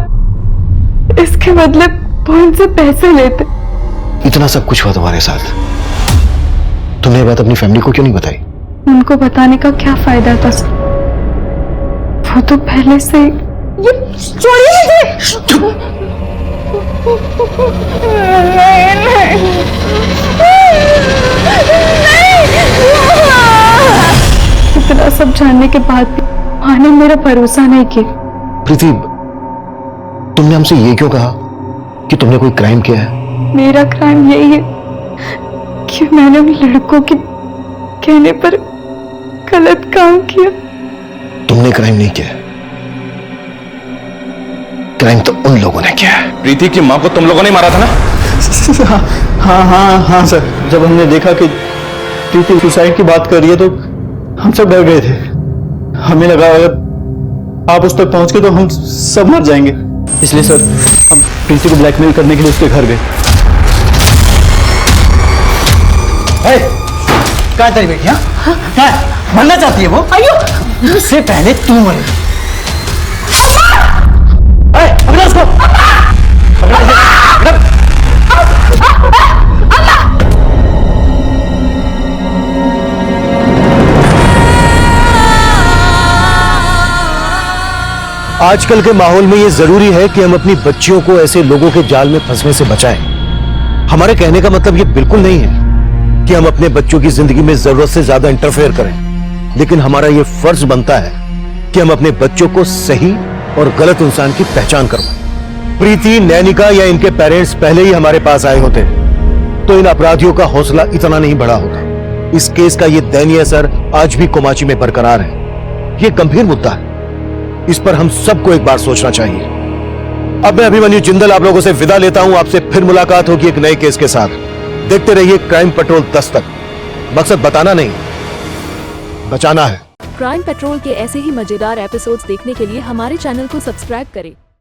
इसके बदले वो उनसे पैसे लेते। इतना सब कुछ हुआ तुम्हारे साथ, तुमने ये बात अपनी फैमिली को क्यों नहीं बताई? उनको बताने का क्या फायदा था सर? वो तो पहले से ही ये छोड़िए मुझे। इतना सब जानने के बाद भी माँ ने मेरा भरोसा नहीं किया। प्रीति, तुमने हमसे ये क्यों कहा कि तुमने कोई क्राइम किया है? मेरा क्राइम यही है कि मैंने उन लड़कों के कहने पर गलत काम किया। तुमने क्राइम नहीं किया, क्राइम तो उन लोगों ने किया है। प्रीति की माँ को तुम लोगों ने मारा था ना? हाँ सर। जब हमने देखा कि प्रीति सुसाइड की बात कर रही है तो हम सब डर गए थे। हमें लगा अगर आप उस तक पहुंच गए तो हम सब मर जाएंगे, इसलिए सर हम प्रीति को ब्लैकमेल करने के लिए उसके घर गए। कहाँ तेरी बेटी? हाँ क्या मरना चाहती है वो? अयो उससे पहले तू मर। पकड़ा उसको। आजकल के माहौल में ये जरूरी है कि हम अपनी बच्चियों को ऐसे लोगों के जाल में फंसने से बचाएं। हमारे कहने का मतलब ये बिल्कुल नहीं है कि हम अपने बच्चों की जिंदगी में जरूरत से ज्यादा इंटरफेयर करें, लेकिन हमारा ये फर्ज बनता है कि हम अपने बच्चों को सही और गलत इंसान की पहचान करवाएं। प्रीति, नैनिका या इनके पेरेंट्स पहले ही हमारे पास आए होते तो इन अपराधियों का हौसला इतना नहीं बढ़ा होता। इस केस का ये दयनीय असर आज भी कोमाची में बरकरार है। ये गंभीर मुद्दा है, इस पर हम सबको एक बार सोचना चाहिए। अब मैं अभिमन्यु जिंदल आप लोगों से विदा लेता हूं। आपसे फिर मुलाकात होगी एक नए केस के साथ। देखते रहिए क्राइम पेट्रोल दस्तक। मकसद बताना नहीं, बचाना है। क्राइम पेट्रोल के ऐसे ही मजेदार एपिसोड्स देखने के लिए हमारे चैनल को सब्सक्राइब करें